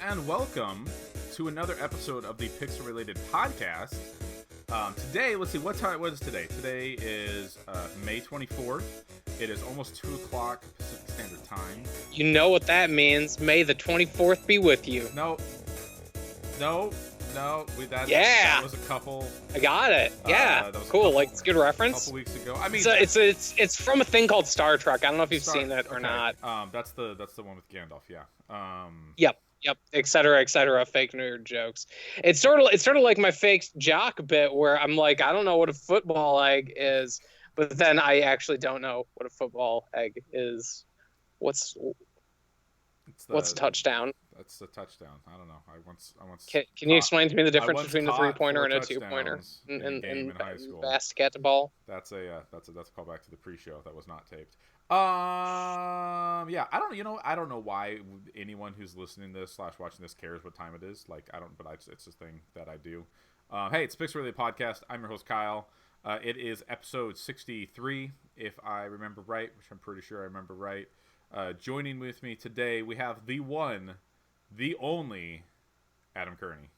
and welcome to another episode of the Pixel Related Podcast. Today, let's see, what is today? Today is May 24th. It is almost 2 o'clock Pacific Standard Time. You know what that means. May the 24th be with you. No. That was a couple. I got it. Yeah, cool. Like, it's a good reference. A couple weeks ago. I mean, it's from a thing called Star Trek. I don't know if you've seen it or not. That's the one with Gandalf. Yeah. Yep. Et cetera. Fake nerd jokes. It's sort of like my fake jock bit where I'm like, I don't know what a football egg is, but then I actually don't know what a football egg is. What's a touchdown? That's a touchdown. I don't know. I once. Can you explain to me the difference between a 3-pointer and a 2-pointer in high school? Basketball. That's a callback to the pre-show that was not taped. Yeah, I don't know why anyone who's listening to this / watching this cares what time it is. Like, it's a thing that I do. Hey, it's Pixel Related Podcast. I'm your host, Kyle. It is episode 63, if I remember right, which I'm pretty sure I remember right. Joining with me today, we have the one, the only, Adam Kearney.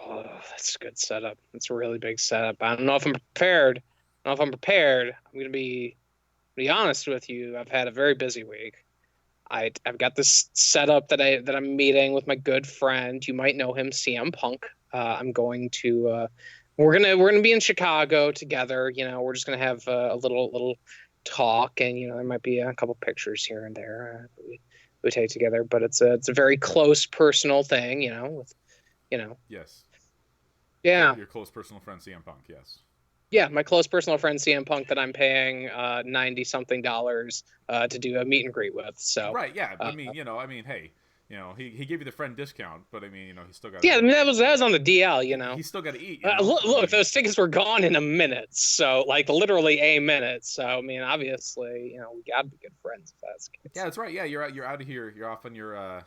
Oh, that's a good setup. That's a really big setup. I don't know if I'm prepared. I'm going to be honest with you. I've had a very busy week. I've got this setup that I'm meeting with my good friend. You might know him, CM Punk. I'm going to we're gonna be in Chicago together. You know, we're just gonna have a little talk, and there might be a couple pictures here and there we take together. But it's a very close personal thing. Yes. Yeah. Your close personal friend CM Punk. Yes. Yeah, my close personal friend CM Punk that I'm paying $90-something to do a meet and greet with. So right, yeah. Hey, he gave you the friend discount, but he still got. Yeah, that was on the DL. He's still got to eat. Look, those tickets were gone in a minute. So literally a minute. So obviously, we gotta be good friends if that's the case. Yeah, that's right. Yeah, you're out of here. You're off on your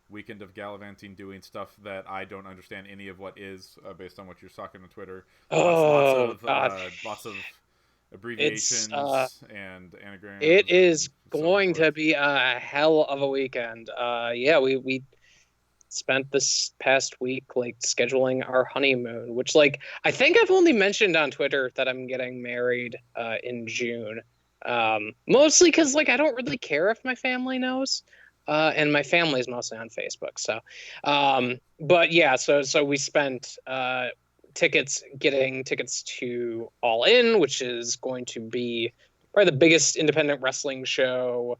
weekend of gallivanting, doing stuff that I don't understand any of what is, based on what you're talking on Twitter. Lots of abbreviations and anagrams. It is going to be a hell of a weekend. We spent this past week scheduling our honeymoon, which I think I've only mentioned on Twitter that I'm getting married in June. Mostly because I don't really care if my family knows. And my family is mostly on Facebook. So, but yeah, so we spent getting tickets to All In, which is going to be probably the biggest independent wrestling show,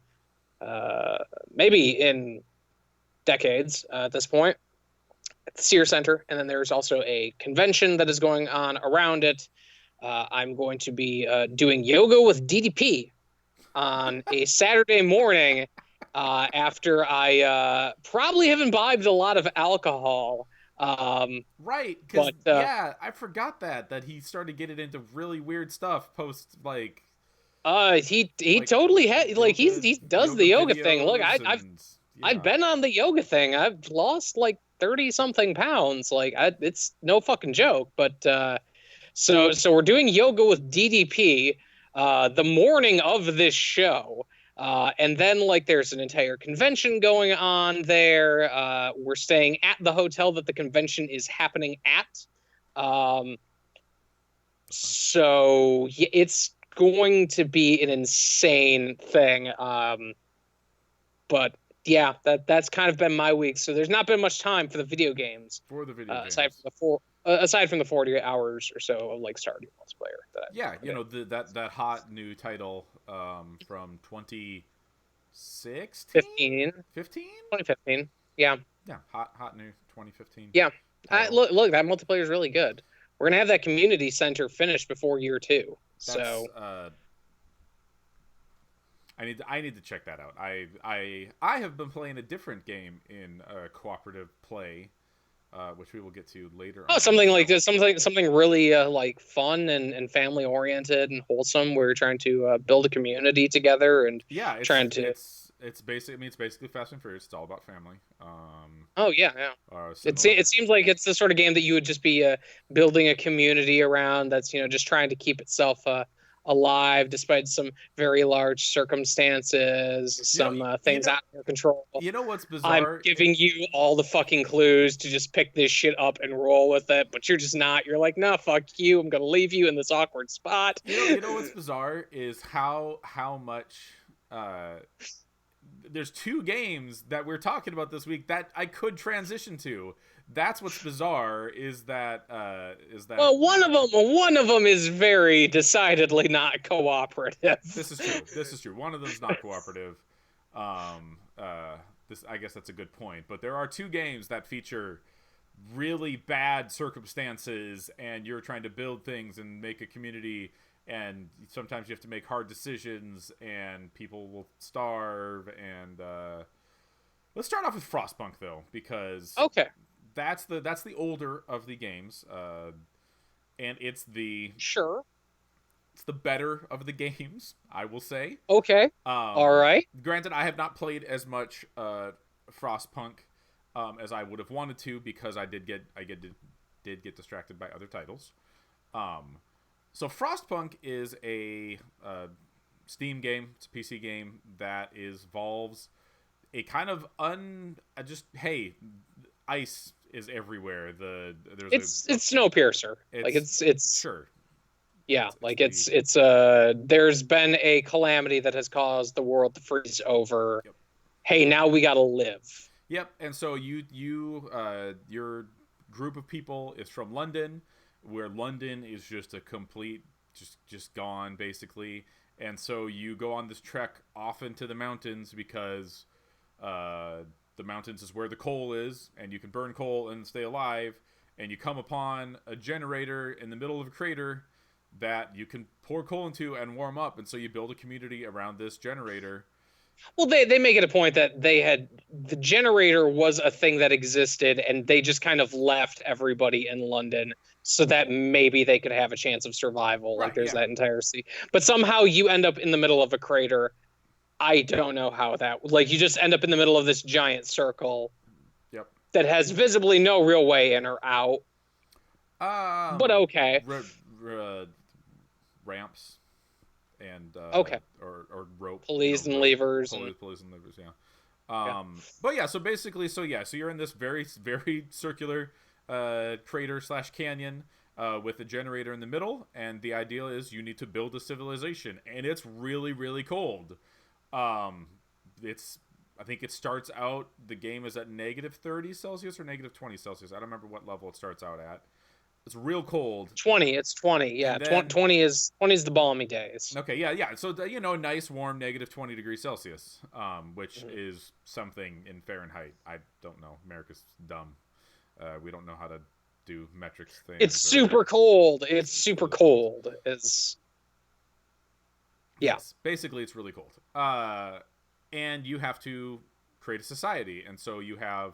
maybe in decades at this point, at the Sears Center. And then there's also a convention that is going on around it. I'm going to be doing yoga with DDP on a Saturday morning. After I probably have imbibed a lot of alcohol. Right, because I forgot that he started getting into really weird stuff post he totally had he does the yoga thing. Look, I've been on the yoga thing. I've lost 30-something pounds. It's no fucking joke. But so we're doing yoga with DDP the morning of this show. And then there's an entire convention going on there. We're staying at the hotel that the convention is happening at. So it's going to be an insane thing. But yeah, that's kind of been my week. So there's not been much time for the video games. Aside from the 40 hours or so of Stardew multiplayer. That hot new title from 2016? 2015. Yeah, hot new 2015. Yeah. Look, that multiplayer is really good. We're gonna have that community center finished before year 2. So I need to check that out. I have been playing a different game in cooperative play. Which we will get to later. Something like this, something really fun and family oriented and wholesome. We're trying to build a community together and it's basically Fast and Furious. It's all about family. It seems like it's the sort of game that you would just be building a community around. That's just trying to keep itself alive despite some very large circumstances, You know, some you things know, out of your control. you know what's I'm bizarre? giving you all the fucking clues to just pick this shit up and roll with it, but you're just not. You're like, nah, fuck you. I'm gonna leave you in this awkward spot. You know what's bizarre is how much. There's two games that we're talking about this week that I could transition to. That's what's bizarre is that Well, one of them is very decidedly not cooperative. this is true. This is true. One of them's not cooperative. Um, this I guess that's a good point. But there are two games that feature really bad circumstances, and you're trying to build things and make a community, and sometimes you have to make hard decisions, and people will starve. And let's start off with Frostpunk though, because Okay, that's the older of the games, and sure. it's the better of the games, I will say. Okay, all right. Granted, I have not played as much Frostpunk as I would have wanted to, because did get distracted by other titles. So Frostpunk is a Steam game. It's a PC game that involves a kind of just hey, ice is everywhere. It's Snowpiercer. Like it's sure. yeah, there's been a calamity that has caused the world to freeze over. Yep. Hey, now we gotta live. Yep, and so your group of people is from London, where London is just a complete just gone basically, and so you go on this trek off into the mountains because the mountains is where the coal is, and you can burn coal and stay alive, and you come upon a generator in the middle of a crater that you can pour coal into and warm up, and so you build a community around this generator. Well, they make it a point that the generator was a thing that existed, and they just kind of left everybody in London so that maybe they could have a chance of survival. Right, Like there's yeah. that entire sea, but somehow you end up in the middle of a crater. I don't know how that, like, you just end up in the middle of this giant circle Yep. that has visibly no real way in or out. But okay. Ramps and Okay. or rope, Pulleys and levers and- pulleys and levers, yeah. But yeah, so basically, so you're in this very very circular crater / canyon with a generator in the middle, and the idea is you need to build a civilization, and it's really really cold. I think it starts out, the game is at -30 Celsius or -20 Celsius. I don't remember what level it starts out at. It's real cold. 20. It's 20. Yeah, then, 20 is the balmy days. Okay, yeah. So nice warm -20 degrees Celsius, which is something in Fahrenheit. I don't know. America's dumb. We don't know how to do metrics things. It's super cold. It's super cold. Yes, basically it's really cold. And you have to create a society, and so you have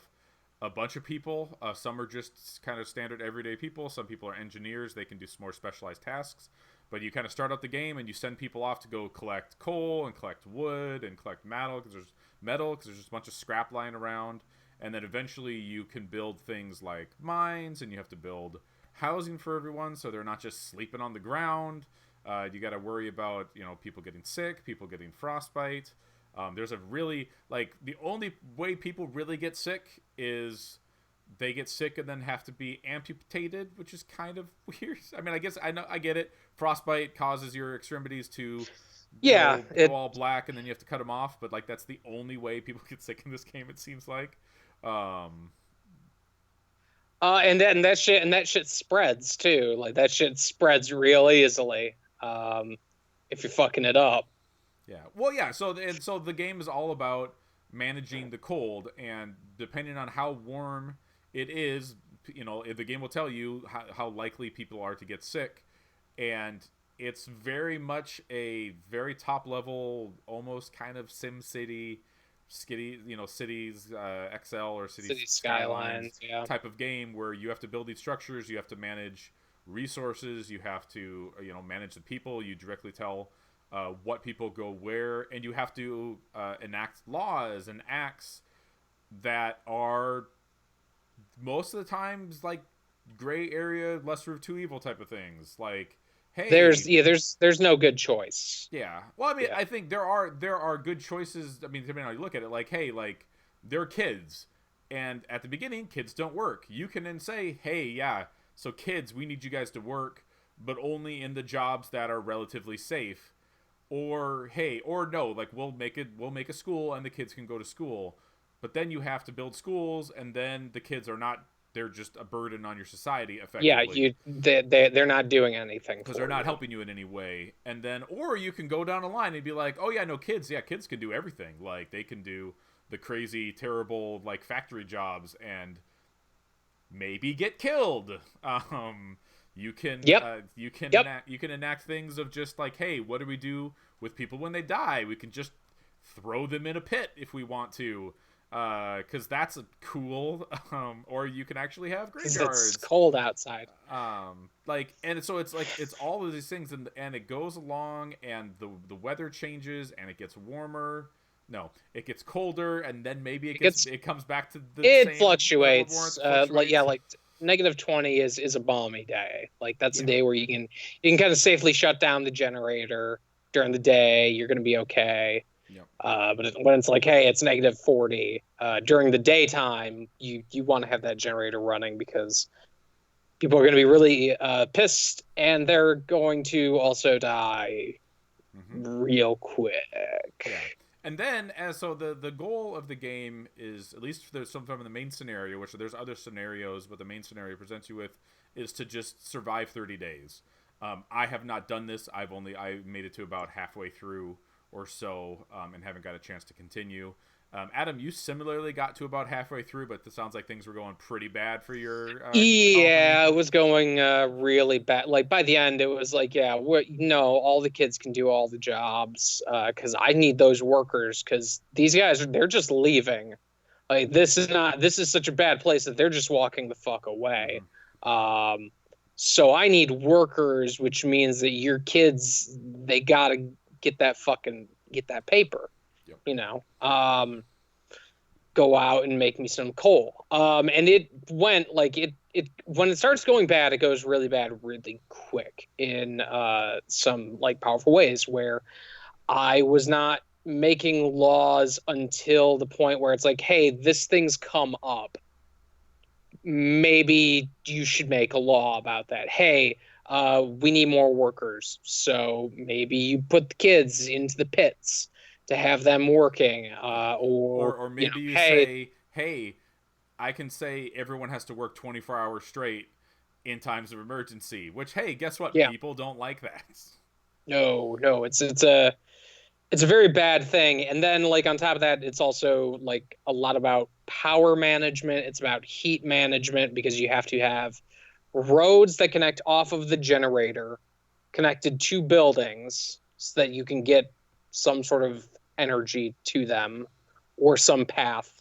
a bunch of people. Some are just kind of standard everyday people. Some people are engineers. They can do some more specialized tasks. But you kind of start out the game and you send people off to go collect coal and collect wood and collect metal because there's just a bunch of scrap lying around. And then eventually you can build things like mines, and you have to build housing for everyone so they're not just sleeping on the ground. You got to worry about people getting sick, people getting frostbite. There's a really, the only way people really get sick is they get sick and then have to be amputated, which is kind of weird. I mean, I guess I get it. Frostbite causes your extremities to go all black, and then you have to cut them off. But that's the only way people get sick in this game, it seems like. And that shit spreads too. Like that shit spreads real easily. If you're fucking it up. Yeah. Well, yeah. So the game is all about managing the cold, and depending on how warm it is, the game will tell you how likely people are to get sick, and it's very much a very top level, almost kind of Sim City, cities XL or City Skylines type of game where you have to build these structures, you have to manage resources, you have to manage the people, you directly tell what people go where, and you have to enact laws and acts that are most of the times like gray area, lesser of two evil type of things. Like, hey, there's no good choice. yeah. Well, I mean, Yeah. I think there are good choices. I mean, depending on how you look at it, like, hey, like they're kids, and at the beginning, kids don't work. You can then say, hey, yeah, so kids, we need you guys to work, but only in the jobs that are relatively safe. Or hey, or no, like we'll make a school and the kids can go to school, but then you have to build schools, and then the kids are not. They're just a burden on your society, Yeah, effectively, they're not doing anything because they're for not you. helping you in any way. And then, or you can go down a line and be like, oh yeah, no, kids, yeah, kids can do everything. Like they can do the crazy, terrible, like factory jobs, and maybe get killed. You can Yep. Yep. you can enact things of just like, hey, what do we do with people when they die? We can just throw them in a pit if we want to, because that's cool. Or you can actually have Because it's graveyards. cold outside. Like, and so it's like it's all of these things, and it goes along, and the weather changes, and it gets warmer. No, it gets colder, and then maybe it comes back to the It same level of warmth. fluctuates. Fluctuates. Like -20 is a balmy day. Like that's a Yeah. day where you can kind of safely shut down the generator during the day. You're gonna be okay. Yep. When it's like, hey, it's -40 during the daytime, you want to have that generator running because people are going to be really pissed, and they're going to also die Mm-hmm. real quick. Yeah. And then, as so the goal of the game is, at least there's some from the main scenario, which there's other scenarios, but the main scenario presents you with is to just survive 30 days. I have not done this. I made it to about halfway through or so, and haven't got a chance to continue. Adam, you similarly got to about halfway through, but it sounds like things were going pretty bad for your colony. Yeah, it was going really bad. Like by the end, it was like, yeah, no, all the kids can do all the jobs because I need those workers because these guys they're just leaving. Like this is such a bad place that they're just walking the fuck away. Mm-hmm. Um, so I need workers, which means that your kids they gotta get that paper, Yep. you know. Go out and make me some coal. And it went like it when it starts going bad, it goes really bad really quick in some like powerful ways where I was not making laws until the point where it's like, hey, this thing's come up. Maybe you should make a law about that. Hey, we need more workers. So maybe you put the kids into the pits to have them working. Yeah. Or, Or you know, maybe you hey, say, hey, I can say everyone has to work 24 hours straight in times of emergency, which, hey, guess what? yeah, People don't like that. no, it's a very bad thing. And then like on top of that, it's also like a lot about power management. It's about heat management because you have to have roads that connect off of the generator connected to buildings so that you can get some sort of energy to them or some path.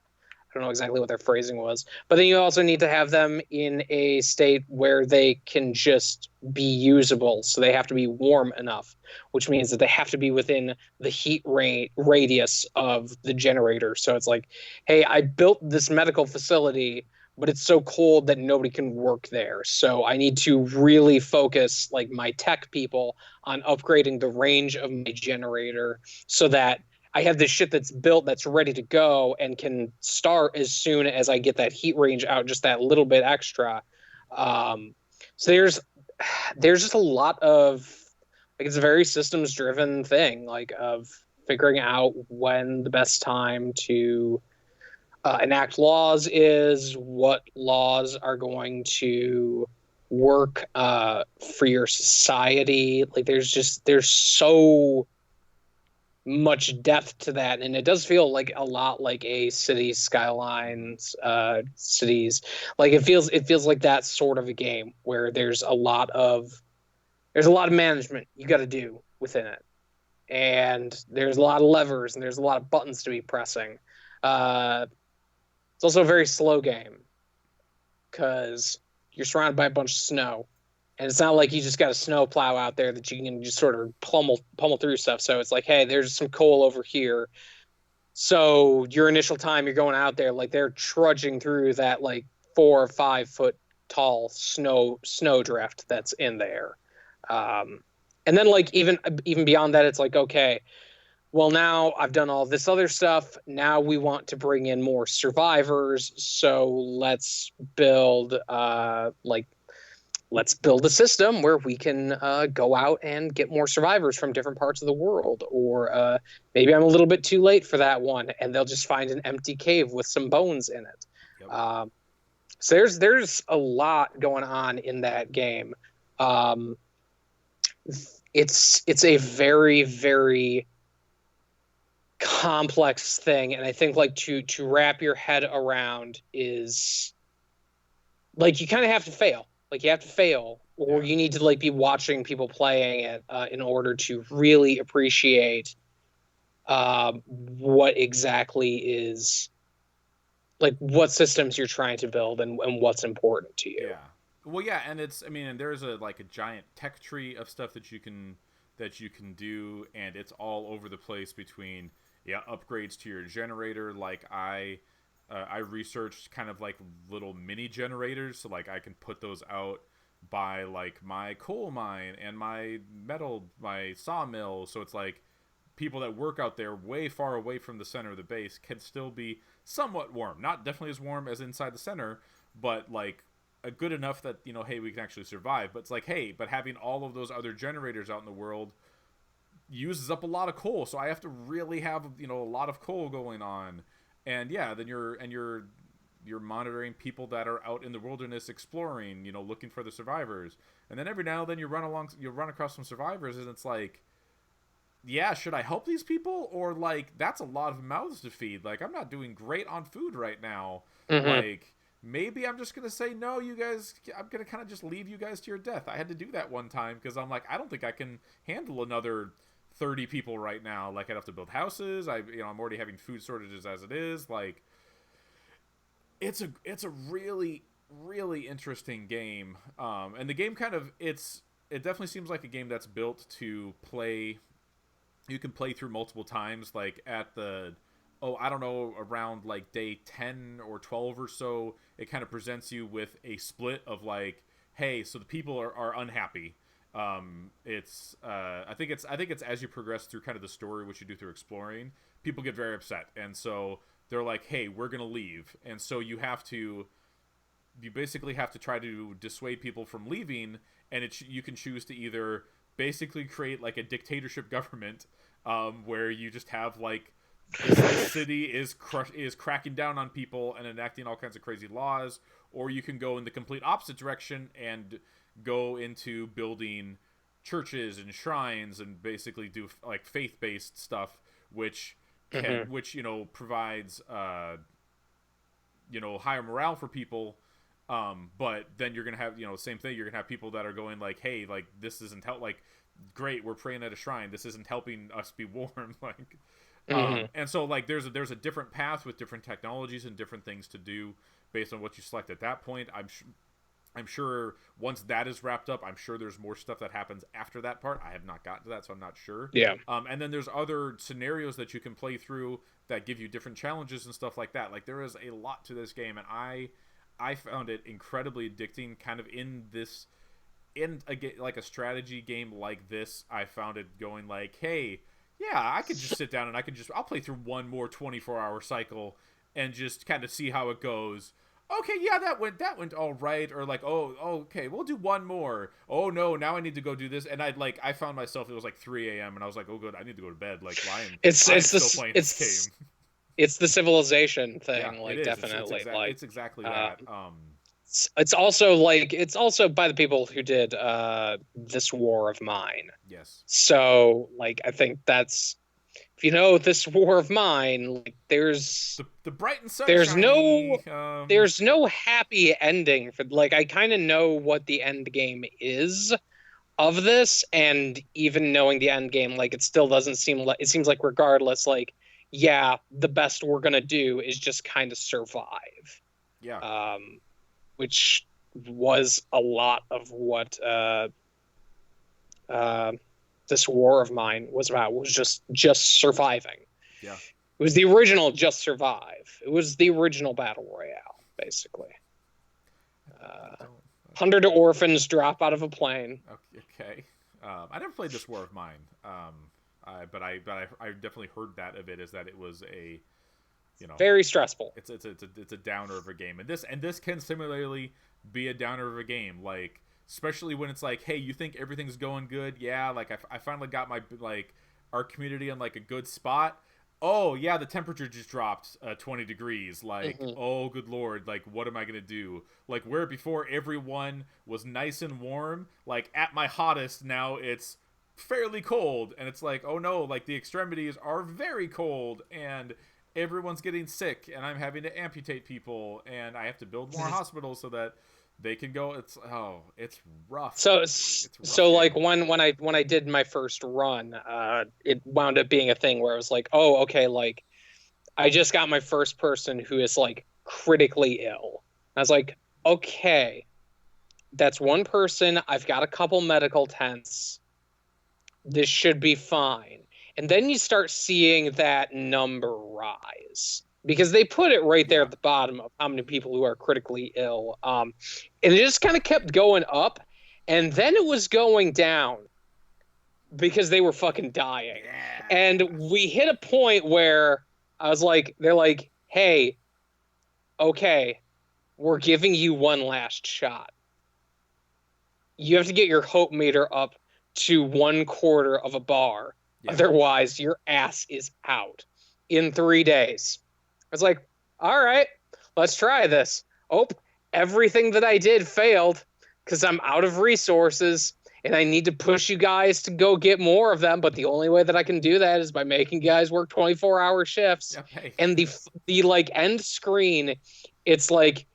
I don't know exactly what their phrasing was. But then you also need to have them in a state where they can just be usable. So they have to be warm enough, which means that they have to be within the heat radius of the generator. So it's like, hey, I built this medical facility, but it's so cold that nobody can work there. So I need to really focus like my tech people on upgrading the range of my generator so that I have this shit that's built that's ready to go and can start as soon as I get that heat range out just that little bit extra. So there's just a lot of like it's a very systems driven thing like of figuring out when the best time to enact laws is, what laws are going to work for your society. Like there's so much depth to that, and it does feel like a lot like a city skylines cities. Like it feels like that sort of a game where there's a lot of management you got to do within it, and there's a lot of levers and there's a lot of buttons to be pressing. It's also a very slow game because you're surrounded by a bunch of snow, and it's not like you just got a snow plow out there that you can just sort of pummel through stuff. So it's like, hey, there's some coal over here. So your initial time you're going out there, like they're trudging through that like 4 or 5 foot tall snow drift that's in there. And then like even beyond that, it's like, okay, well, now I've done all this other stuff. Now we want to bring in more survivors. So let's build a system where we can go out and get more survivors from different parts of the world. Or maybe I'm a little bit too late for that one, and they'll just find an empty cave with some bones in it. Yep. So there's a lot going on in that game. It's a very, very complex thing, and I think like to wrap your head around is like you kind of have to fail. Like you have to fail, or you need to like be watching people playing it in order to really appreciate what exactly is like what systems you're trying to build and what's important to you. Yeah. Well, yeah, and and there's a giant tech tree of stuff that you can do, and it's all over the place between upgrades to your generator. Like I researched kind of like little mini generators, so like I can put those out by like my coal mine and my sawmill. So it's like people that work out there way far away from the center of the base can still be somewhat warm. Not definitely as warm as inside the center, but like good enough that, hey, we can actually survive. But it's like, hey, but having all of those other generators out in the world uses up a lot of coal, so I have to really have a lot of coal going on. And then you're monitoring people that are out in the wilderness exploring, looking for the survivors. And then every now and then you run across some survivors, and it's like, should I help these people? Or like, that's a lot of mouths to feed. Like, I'm not doing great on food right now. Mm-hmm. Like, maybe I'm just going to say, no, you guys, I'm going to kind of just leave you guys to your death. I had to do that one time because I'm like, I don't think I can handle another 30 people right now. Like, I'd have to build houses. I'm already having food shortages as it is. Like, it's a really, really interesting game. And the game it definitely seems like a game that's built to play. You can play through multiple times, like at around like day 10 or 12 or so, it kind of presents you with a split of like, hey, so the people are unhappy. I think it's as you progress through kind of the story, which you do through exploring, people get very upset. And so they're like, hey, we're going to leave. And so you basically have to try to dissuade people from leaving. And you can choose to either basically create like a dictatorship government, where you just have like this city is cracking down on people and enacting all kinds of crazy laws, or you can go in the complete opposite direction and go into building churches and shrines and basically do like faith-based stuff, which provides higher morale for people. But then you're gonna have same thing. You're gonna have people that are going like, hey, like this isn't like great. We're praying at a shrine. This isn't helping us be warm. Like, and so like there's a different path with different technologies and different things to do based on what you select at that point. I'm sure once that is wrapped up, I'm sure there's more stuff that happens after that part. I have not gotten to that, so I'm not sure. Yeah. And then there's other scenarios that you can play through that give you different challenges and stuff like that. Like there is a lot to this game, and I found it incredibly addicting. Kind of in a strategy game like this, I found it going like, hey, yeah, I could just sit down and I'll play through one more 24-hour cycle and just kind of see how it goes. Okay, yeah, that went all right. Or like, oh, okay, we'll do one more. Oh no, now I need to go do this. And I found myself, it was like 3 a.m. and I was like, oh good, I need to go to bed. Like, I'm still playing this game. It's the civilization thing, yeah, like definitely. It's exactly that. It's also by the people who did This War of Mine. Yes. So like I think that's, if you know This War of Mine, like there's the bright and sunshiny. There's no happy ending for, like, I kind of know what the end game is of this, and even knowing the end game, like it still doesn't seem like, it seems like regardless, like, yeah, the best we're gonna do is just kind of survive. Yeah. Which was a lot of what This War of Mine was about. Was just surviving. Yeah. It was the original Just Survive. It was the original Battle Royale, basically. 100 orphans drop out of a plane. Okay. I never played this War of Mine. But I definitely heard that of it is that it was a, very stressful. It's a downer of a game, and this can similarly be a downer of a game, like especially when it's like, hey, you think everything's going good, yeah, like I finally got my our community in like a good spot. Oh yeah, the temperature just dropped 20 degrees. Like, oh good lord, like what am I gonna do? Like where before everyone was nice and warm, like at my hottest now it's fairly cold, and it's like, oh no, like the extremities are very cold and everyone's getting sick and I'm having to amputate people and I have to build more hospitals so that they can go. It's rough. So it's rough so game. Like when I did my first run, it wound up being a thing where I was like, oh okay, like I just got my first person who is like critically ill. I was like, okay, that's one person. I've got a couple medical tents. This should be fine. And then you start seeing that number rise because they put it right there at the bottom of how many people who are critically ill. And it just kind of kept going up, and then it was going down because they were fucking dying. Yeah. And we hit a point where I was like, they're like, hey, okay, we're giving you one last shot. You have to get your hope meter up to 1/4 of a bar. Yeah. Otherwise, your ass is out in 3 days. I was like, all right, let's try this. Oh, everything that I did failed because I'm out of resources and I need to push you guys to go get more of them. But the only way that I can do that is by making guys work 24-hour shifts. Okay. And the like end screen, it's like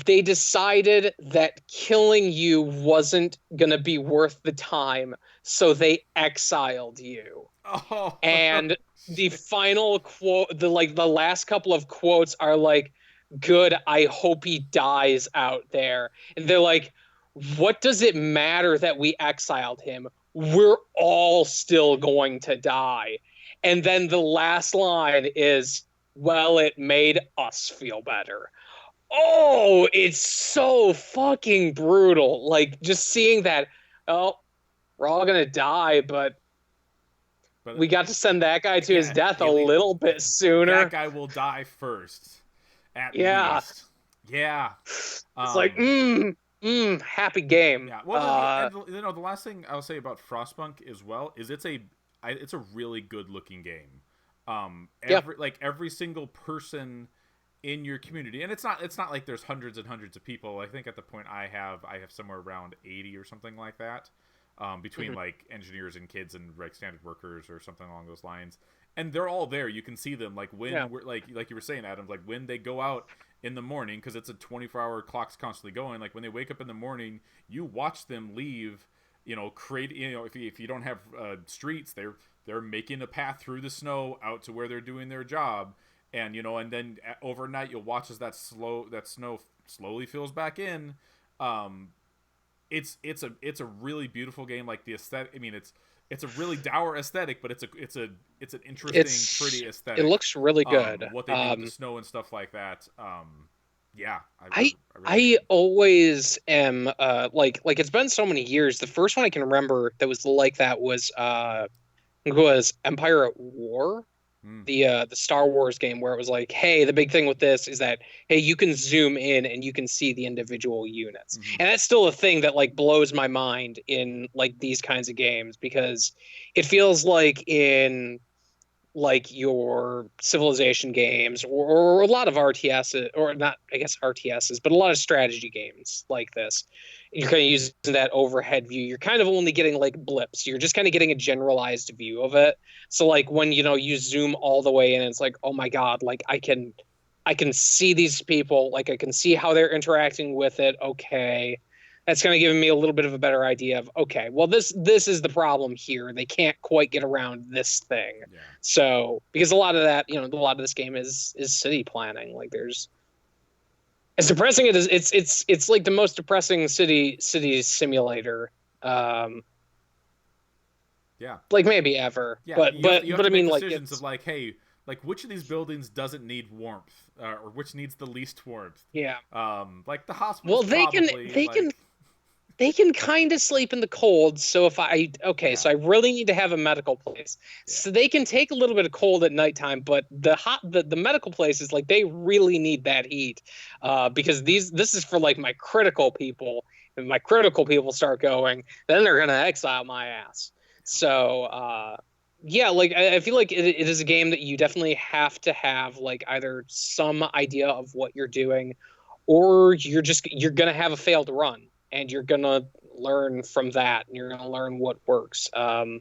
they decided that killing you wasn't going to be worth the time, so they exiled you. Oh. And the final quote, the last couple of quotes are like, good, I hope he dies out there. And they're like, what does it matter that we exiled him? We're all still going to die. And then the last line is, well, it made us feel better. Oh, it's so fucking brutal. Like, just seeing that, oh, we're all going to die, but we got to send that guy to his death a little bit sooner. That guy will die first, at least. Yeah. It's like, happy game. Yeah. Well, the last thing I'll say about Frostpunk as well is it's a really good-looking game. Every single person in your community, and it's not like there's hundreds and hundreds of people. I think at the point I have somewhere around 80 or something like that, between like engineers and kids and like standard workers or something along those lines, and they're all there. You can see them like when we're like you were saying, Adam, like when they go out in the morning, because it's a 24-hour clock's constantly going. Like when they wake up in the morning, you watch them leave. Create. If you don't have streets, they're making a path through the snow out to where they're doing their job. And and then overnight you'll watch as that snow slowly fills back in. It's a really beautiful game. Like the aesthetic. I mean, it's a really dour aesthetic, but it's an interesting, pretty aesthetic. It looks really good. What they do with the snow and stuff like that. Yeah. I always am like it's been so many years. The first one I can remember that was like that was Empire at War. The Star Wars game, where it was like, hey, the big thing with this is that, hey, you can zoom in and you can see the individual units. And that's still a thing that like blows my mind in like these kinds of games, because it feels like in like your Civilization games or a lot of RTS, or not, I guess RTSs, but a lot of strategy games like this, you're kind of using that overhead view. You're kind of only getting like blips. You're just kind of getting a generalized view of it. So like when, you zoom all the way in, it's like, oh my God, like I can see these people, like I can see how they're interacting with it. Okay. That's kind of giving me a little bit of a better idea of, okay, well, this is the problem here. They can't quite get around this thing. Yeah. So, because a lot of that, a lot of this game is city planning. Like there's, as depressing it is, it's like the most depressing city simulator. Like maybe ever. Yeah. But I mean, like decisions of like, hey, like which of these buildings doesn't need warmth, or which needs the least warmth? Yeah. Like the hospital. Well, they can they can kind of sleep in the cold. So if so I really need to have a medical place. Yeah. So they can take a little bit of cold at nighttime, but the medical places, like, they really need that heat, because this is for like my critical people. If my critical people start going, then they're gonna exile my ass. So yeah, like I feel like it is a game that you definitely have to have like either some idea of what you're doing, or you're gonna have a failed run, and you're gonna learn from that, and you're gonna learn what works. I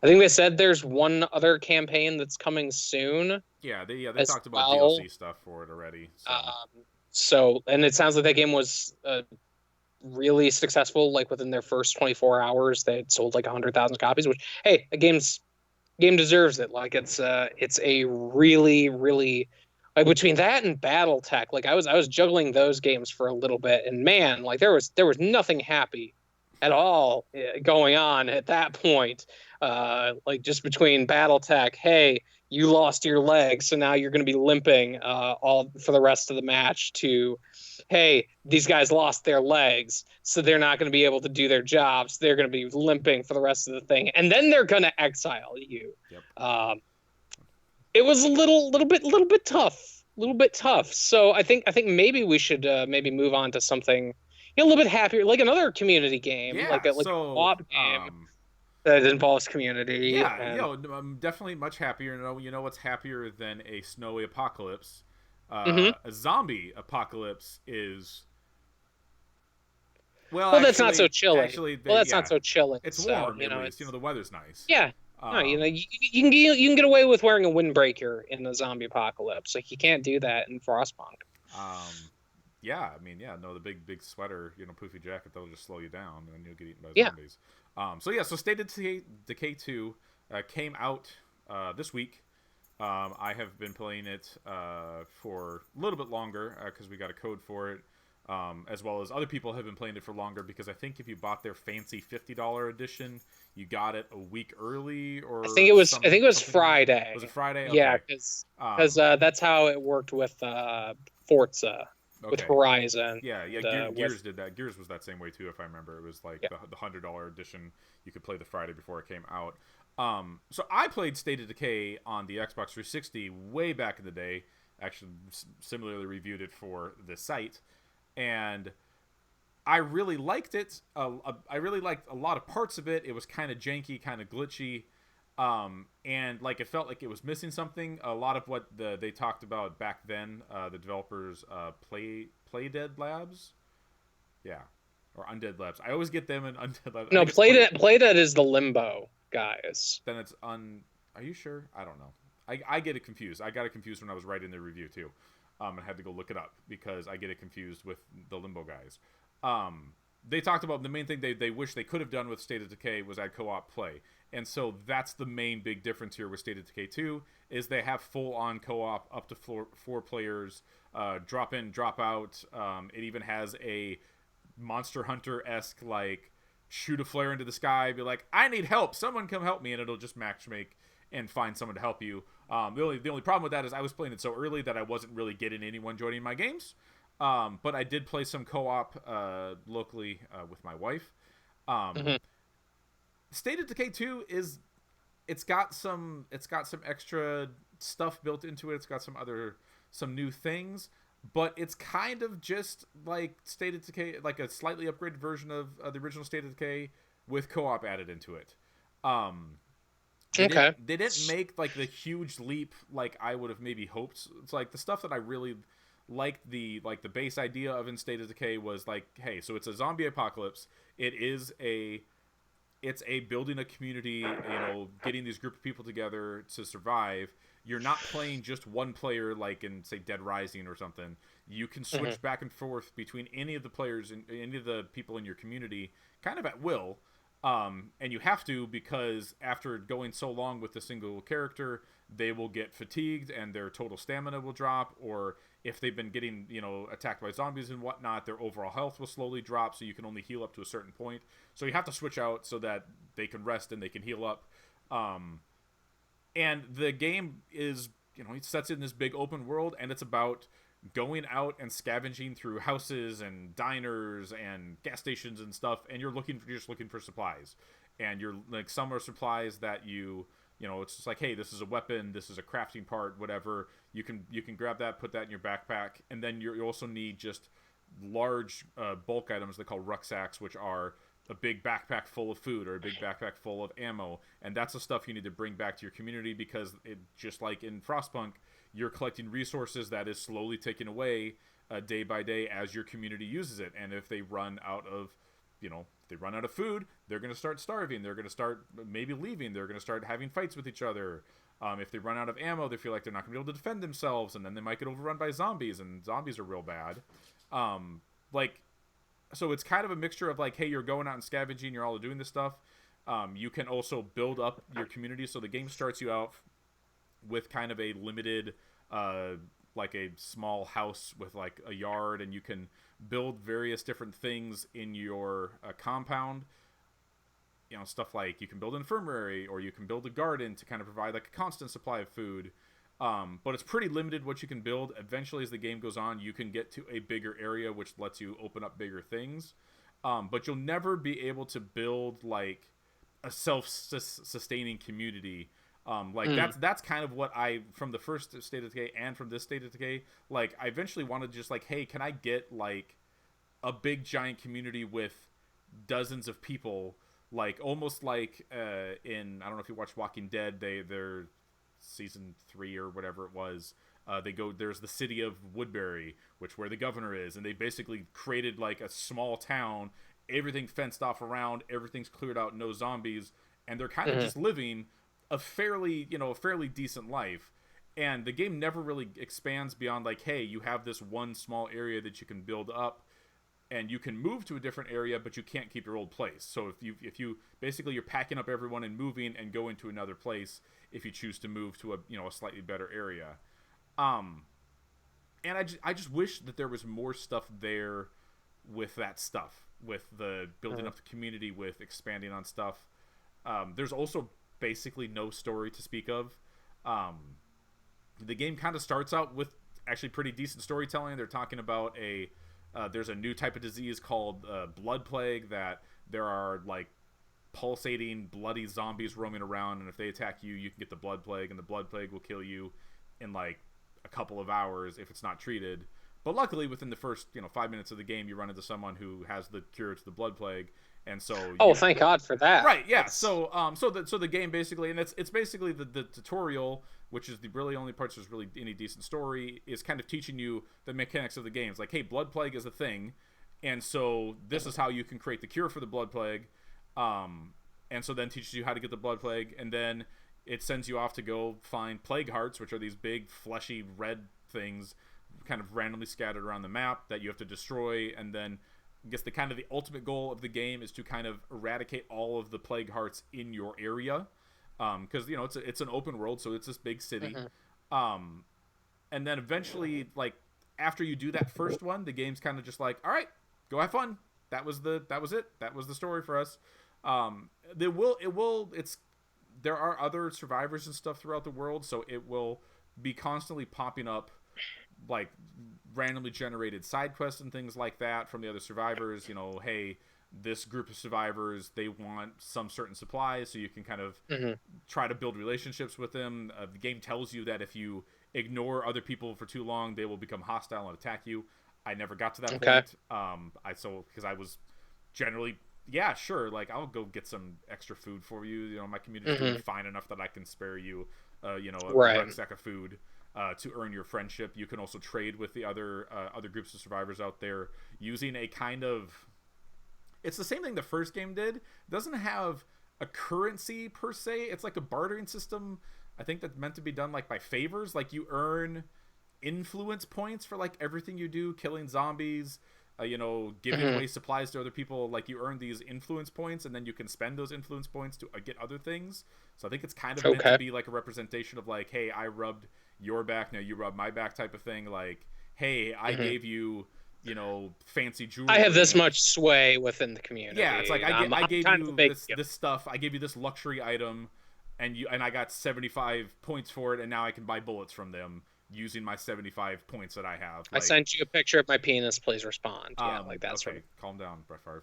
think they said there's one other campaign that's coming soon. They talked about DLC stuff for it already. And it sounds like that game was really successful. Like within their first 24 hours, they had sold like 100,000 copies. Which, hey, a game deserves it. Like it's a really, really, like, between that and BattleTech, like I was juggling those games for a little bit, and man, like there was nothing happy at all going on at that point. Like just between BattleTech, hey, you lost your leg, so now you're going to be limping all for the rest of the match, to, hey, these guys lost their legs, so they're not going to be able to do their jobs. They're going to be limping for the rest of the thing, and then they're going to exile you. Yep. It was a little bit tough. So I think maybe we should maybe move on to something, a little bit happier, like another community game, like a co-op game that involves community. Yeah, and... I'm definitely much happier. You know what's happier than a snowy apocalypse? Mm-hmm. A zombie apocalypse is. That's not so chilling. Actually, not so chilling. It's warm, at least. The weather's nice. Yeah. No, you can get away with wearing a windbreaker in a zombie apocalypse. Like, you can't do that in Frostpunk. The big sweater, poofy jacket, that'll just slow you down, and you'll get eaten by zombies. So State of Decay 2 came out this week. I have been playing it for a little bit longer because we got a code for it. As well as other people have been playing it for longer, because I think if you bought their fancy $50 edition, you got it a week early. Or I think it was Friday. Was it Friday? Okay. Yeah, because that's how it worked with Forza, with Horizon. Yeah. Gears did that. Gears was that same way too, if I remember. It was like the $100 edition. You could play the Friday before it came out. So I played State of Decay on the Xbox 360 way back in the day. Actually, similarly reviewed it for the site. And I really liked it. I really liked a lot of parts of it. It was kind of janky, kind of glitchy, and like it felt like it was missing something. A lot of what they talked about back then, the developers, Playdead Labs, or Undead Labs. I always get them and Undead Labs. No, Playdead is the Limbo guys. Then it's Are you sure? I don't know. I get it confused. I got it confused when I was writing the review too. And had to go look it up because I get it confused with the Limbo guys. They talked about the main thing they wish they could have done with State of Decay was add co-op play. And so that's the main big difference here with State of Decay 2 is they have full-on co-op up to four players, drop in, drop out. It even has a Monster Hunter-esque, like, shoot a flare into the sky, be like, I need help, someone come help me, and it'll just matchmake and find someone to help you. The only problem with that is I was playing it so early that I wasn't really getting anyone joining my games. But I did play some co-op locally with my wife. State of Decay 2 it's got some extra stuff built into it. It's got some new things, but it's kind of just like State of Decay, like a slightly upgraded version of the original State of Decay with co-op added into it. They didn't make like the huge leap like I would have maybe hoped. It's like the stuff that I really liked, the base idea of in State of Decay was like, hey, so it's a zombie apocalypse. It's a building a community, getting these group of people together to survive. You're not playing just one player like in, say, Dead Rising or something. You can switch back and forth between any of the players and any of the people in your community kind of at will. And you have to, because after going so long with a single character, they will get fatigued and their total stamina will drop, or if they've been getting, attacked by zombies and whatnot, their overall health will slowly drop, so you can only heal up to a certain point. So you have to switch out so that they can rest and they can heal up. And the game is he sets in this big open world, and it's about going out and scavenging through houses and diners and gas stations and stuff, and you're just looking for supplies, and you're like, some are supplies that it's just like, hey, this is a weapon, this is a crafting part, whatever. You can grab that, put that in your backpack, and then you also need just large bulk items they call rucksacks, which are a big backpack full of food or a big backpack full of ammo, and that's the stuff you need to bring back to your community, because it, just like in Frostpunk, you're collecting resources that is slowly taken away day by day as your community uses it. And if they run out of food, they're going to start starving, they're going to start maybe leaving, they're going to start having fights with each other. If they run out of ammo, they feel like they're not going to be able to defend themselves, and then they might get overrun by zombies, and zombies are real bad. So it's kind of a mixture of like, hey, you're going out and scavenging, you're all doing this stuff. You can also build up your community. So the game starts you out with kind of a limited, like a small house with like a yard, and you can build various different things in your compound. Stuff like you can build an infirmary, or you can build a garden to kind of provide like a constant supply of food. But it's pretty limited what you can build. Eventually, as the game goes on, you can get to a bigger area, which lets you open up bigger things. But you'll never be able to build like a self-sustaining community. That's kind of what I, from the first State of Decay and from this State of Decay, like I eventually wanted to just like, hey, can I get like a big giant community with dozens of people, like almost like in, I don't know if you watched Walking Dead, they're season 3 or whatever it was, there's the city of Woodbury, where the governor is, and they basically created like a small town, everything fenced off around, everything's cleared out, no zombies, and they're kind of just living a fairly decent life. And the game never really expands beyond like, hey, you have this one small area that you can build up, and you can move to a different area, but you can't keep your old place. So if you basically, you're packing up everyone and moving and going to another place if you choose to move to a slightly better area. And I just wish that there was more stuff there with that stuff, with the building up the community, with expanding on stuff. There's also basically no story to speak of. The game kind of starts out with actually pretty decent storytelling. They're talking about there's a new type of disease called blood plague, that there are like pulsating bloody zombies roaming around, and if they attack you, you can get the blood plague, and the blood plague will kill you in like a couple of hours if it's not treated. But luckily, within the first 5 minutes of the game, you run into someone who has the cure to the blood plague, and so thank God for that. Right, yeah. So the game basically, and it's basically the tutorial, which is the really only parts there's really any decent story, is kind of teaching you the mechanics of the game. It's like, hey, blood plague is a thing, and so this is how you can create the cure for the blood plague. And so then teaches you how to get the blood plague, and then it sends you off to go find plague hearts, which are these big fleshy red things kind of randomly scattered around the map that you have to destroy. And then I guess the ultimate goal of the game is to kind of eradicate all of the plague hearts in your area, because it's an open world, so it's this big city. And then eventually, like after you do that first one, the game's kind of just like, all right, go have fun. That was it. That was the story for us. There are other survivors and stuff throughout the world, so it will be constantly popping up like randomly generated side quests and things like that from the other survivors. Hey, this group of survivors, they want some certain supplies, so you can kind of try to build relationships with them. The game tells you that if you ignore other people for too long, they will become hostile and attack you. I never got to that point. Because I was generally, yeah, sure, like I'll go get some extra food for you. My community is doing fine enough that I can spare you, a rucksack of food to earn your friendship. You can also trade with the other groups of survivors out there using a kind of, it's the same thing the first game did. It doesn't have a currency per se. It's like a bartering system. I think that's meant to be done like by favors. Like you earn influence points for like everything you do, killing zombies, giving away supplies to other people. Like you earn these influence points, and then you can spend those influence points to get other things. So I think it's kind of meant to be like a representation of like, hey, I rubbed your back, now you rub my back type of thing. Like, hey, I gave you, fancy jewelry. I have this much sway within the community. Yeah, it's like I gave you this stuff. I gave you this luxury item. and I got 75 points for it, and now I can buy bullets from them using my 75 points that I have. I sent you a picture of my penis. Please respond. Yeah, like that okay, sort of. calm down, Brett Favre.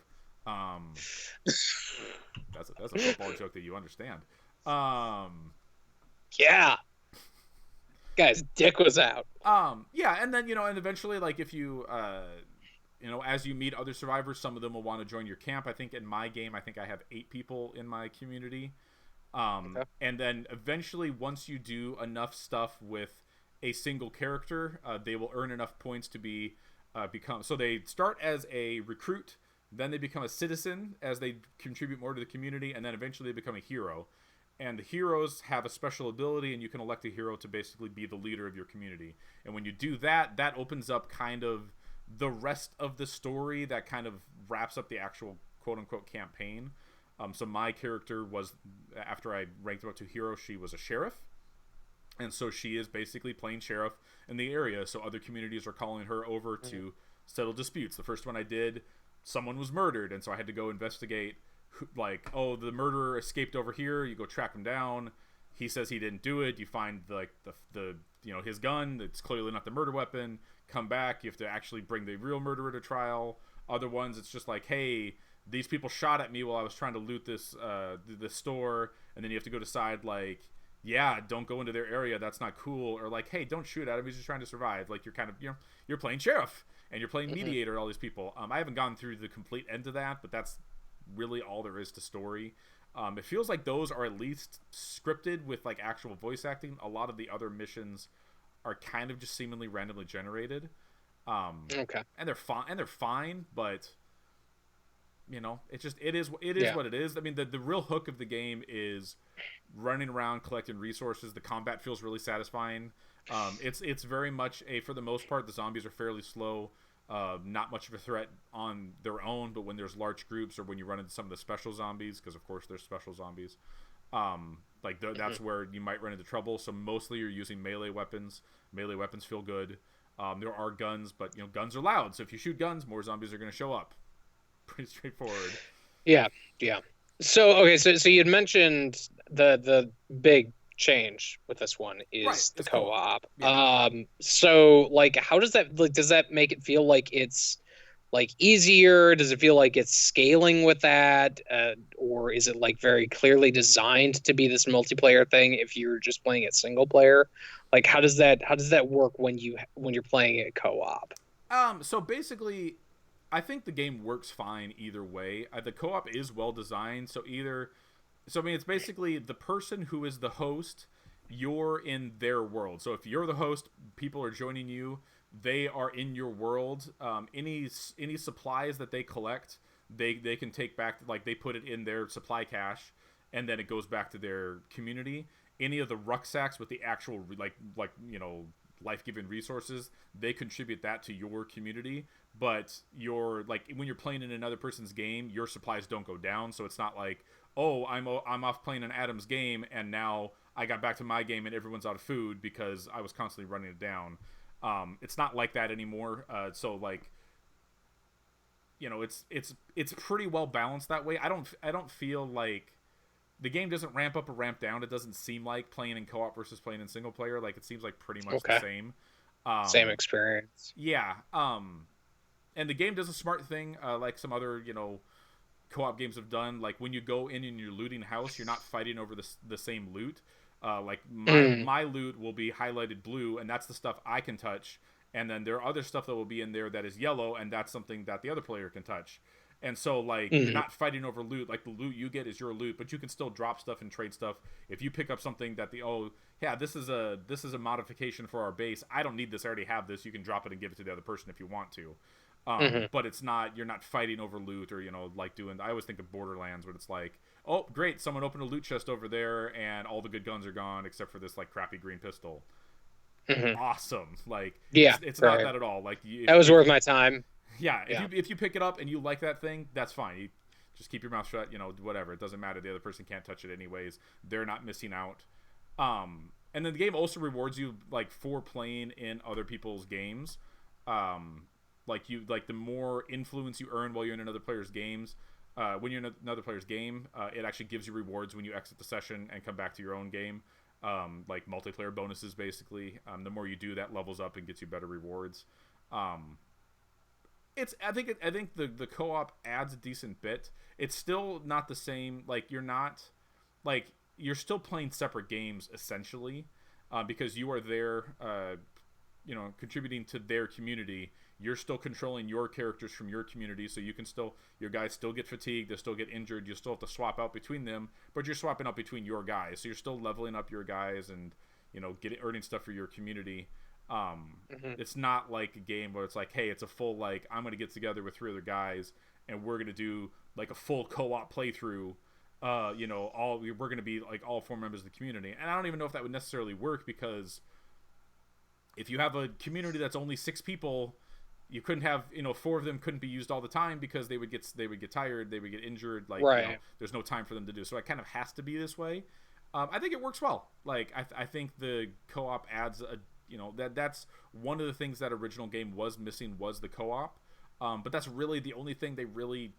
That's a football joke that you understand. Yeah, guy's dick was out. Yeah, and then and eventually, like if you as you meet other survivors, some of them will want to join your camp. I think in my game, I think I have 8 people in my community. Okay. And then eventually, once you do enough stuff with a single character, they will earn enough points to become. So they start as a recruit, then they become a citizen as they contribute more to the community, and then eventually they become a hero. And the heroes have a special ability, and you can elect a hero to basically be the leader of your community. And when you do that, that opens up kind of the rest of the story that kind of wraps up the actual quote-unquote campaign. So my character was, after I ranked up to hero, she was a sheriff. And so she is basically playing sheriff in the area. So other communities are calling her over to settle disputes. The first one I did, someone was murdered. And so I had to go investigate, like, oh, the murderer escaped over here. You go track him down. He says he didn't do it. You find the his gun. It's clearly not the murder weapon. Come back. You have to actually bring the real murderer to trial. Other ones, it's just like, hey, these people shot at me while I was trying to loot this store, and then you have to go decide, like, yeah, don't go into their area, that's not cool, or like, hey, don't shoot at him, he's just trying to survive. Like, you're kind of you're playing sheriff and you're playing mediator, all these people. I haven't gone through the complete end of that, but that's really all there is to story. It feels like those are at least scripted with like actual voice acting. A lot of the other missions are kind of just seemingly randomly generated. Okay, and they're fine, but it is what it is. I mean, the real hook of the game is running around collecting resources. The combat feels really satisfying. It's very much for the most part, the zombies are fairly slow, not much of a threat on their own, but when there's large groups or when you run into some of the special zombies, because of course there's special zombies, that's where you might run into trouble. So mostly you're using melee weapons. Melee weapons feel good. There are guns, but guns are loud, so if you shoot guns, more zombies are going to show up. Pretty straightforward. Yeah. So okay, so you had mentioned the big change with this one is the co-op. Cool. Yeah. So like, how does that does that make it feel like it's like easier? Does it feel like it's scaling with that, or is it like very clearly designed to be this multiplayer thing if you're just playing it single player? Like, how does that work when you're playing it co-op? So basically, I think the game works fine either way. The co-op is well designed, so I mean, it's basically the person who is the host, you're in their world. So if you're the host, people are joining you, they are in your world. Any supplies that they collect, they can take back, like they put it in their supply cache, and then it goes back to their community. Any of the rucksacks with the actual life-giving resources, they contribute that to your community. But when you're playing in another person's game, your supplies don't go down. So it's not like, oh, I'm off playing an Adam's game and now I got back to my game and everyone's out of food because I was constantly running it down. It's not like that anymore. So like, it's pretty well balanced that way. I don't feel like the game doesn't ramp up or ramp down. It doesn't seem like playing in co-op versus playing in single player. Like, it seems like pretty much the same. Same experience. Yeah. And the game does a smart thing, like some other, co-op games have done. Like, when you go in and you're looting a house, you're not fighting over the same loot. Like, my loot will be highlighted blue, and that's the stuff I can touch. And then there are other stuff that will be in there that is yellow, and that's something that the other player can touch. And so, like, you're not fighting over loot. Like, the loot you get is your loot, but you can still drop stuff and trade stuff. If you pick up something that this is a modification for our base. I don't need this. I already have this. You can drop it and give it to the other person if you want to. But you're not fighting over loot or, like I always think of Borderlands when it's like, oh, great, someone opened a loot chest over there and all the good guns are gone except for this, like, crappy green pistol. Awesome. Like, yeah, it's not that at all. Like, that was worth my time. Yeah, if you pick it up and you like that thing, that's fine. You just keep your mouth shut, whatever. It doesn't matter. The other person can't touch it anyways. They're not missing out. And then the game also rewards you, like, for playing in other people's games. The more influence you earn while you're in another player's games, when you're in another player's game, it actually gives you rewards when you exit the session and come back to your own game. Like multiplayer bonuses, basically. The more you do, that levels up and gets you better rewards. I think the co-op adds a decent bit. It's still not the same. Like you're still playing separate games essentially, because you are there, contributing to their community. You're still controlling your characters from your community, so you can your guys still get fatigued, they still get injured, you still have to swap out between them, but you're swapping out between your guys, so you're still leveling up your guys and earning stuff for your community. It's not like a game where it's like, hey, it's a full, like, I'm gonna get together with 3 other guys and we're gonna do like a full co-op playthrough. We're gonna be like all 4 members of the community, and I don't even know if that would necessarily work, because if you have a community that's only 6 people, you couldn't have 4 of them couldn't be used all the time, because they would get tired, they would get injured, like, right. There's no time for them to do. So it kind of has to be this way. I think it works well. Like I think the co-op adds that's one of the things that original game was missing, was the co-op. But that's really the only thing they really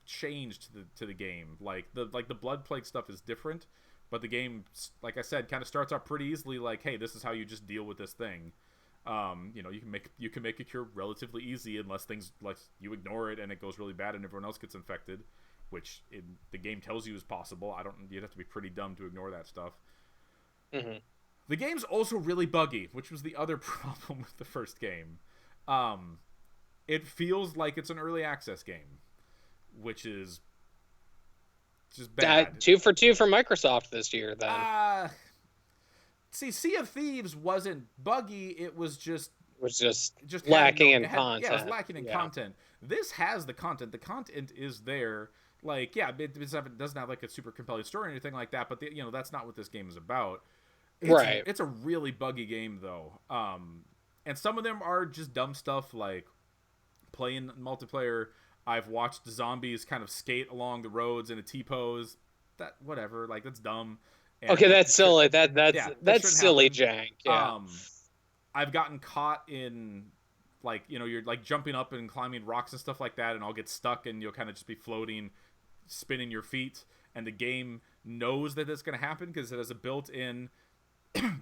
changed to the game. Like the Blood Plague stuff is different, but the game, like I said, kind of starts out pretty easily. Like, hey, this is how you just deal with this thing. You can make a cure relatively easy, unless you ignore it and it goes really bad and everyone else gets infected, which the game tells you is possible. You'd have to be pretty dumb to ignore that stuff. Mm-hmm. The game's also really buggy, which was the other problem with the first game. It feels like it's an early access game, which is just bad. 2 for 2 for Microsoft this year, then. See, Sea of Thieves wasn't buggy. It was just lacking in content. Yeah, it was lacking in content. This has the content. The content is there. Like, yeah, it doesn't have like a super compelling story or anything like that. But that's not what this game is about. Right. It's a really buggy game, though. And some of them are just dumb stuff, like playing multiplayer. I've watched zombies kind of skate along the roads in a T-pose. That, whatever, like, that's dumb. And okay, that's silly. That's silly, jank. Yeah. I've gotten caught in, like, you're like jumping up and climbing rocks and stuff like that, and I'll get stuck, and you'll kind of just be floating, spinning your feet, and the game knows that that's going to happen because it has a built-in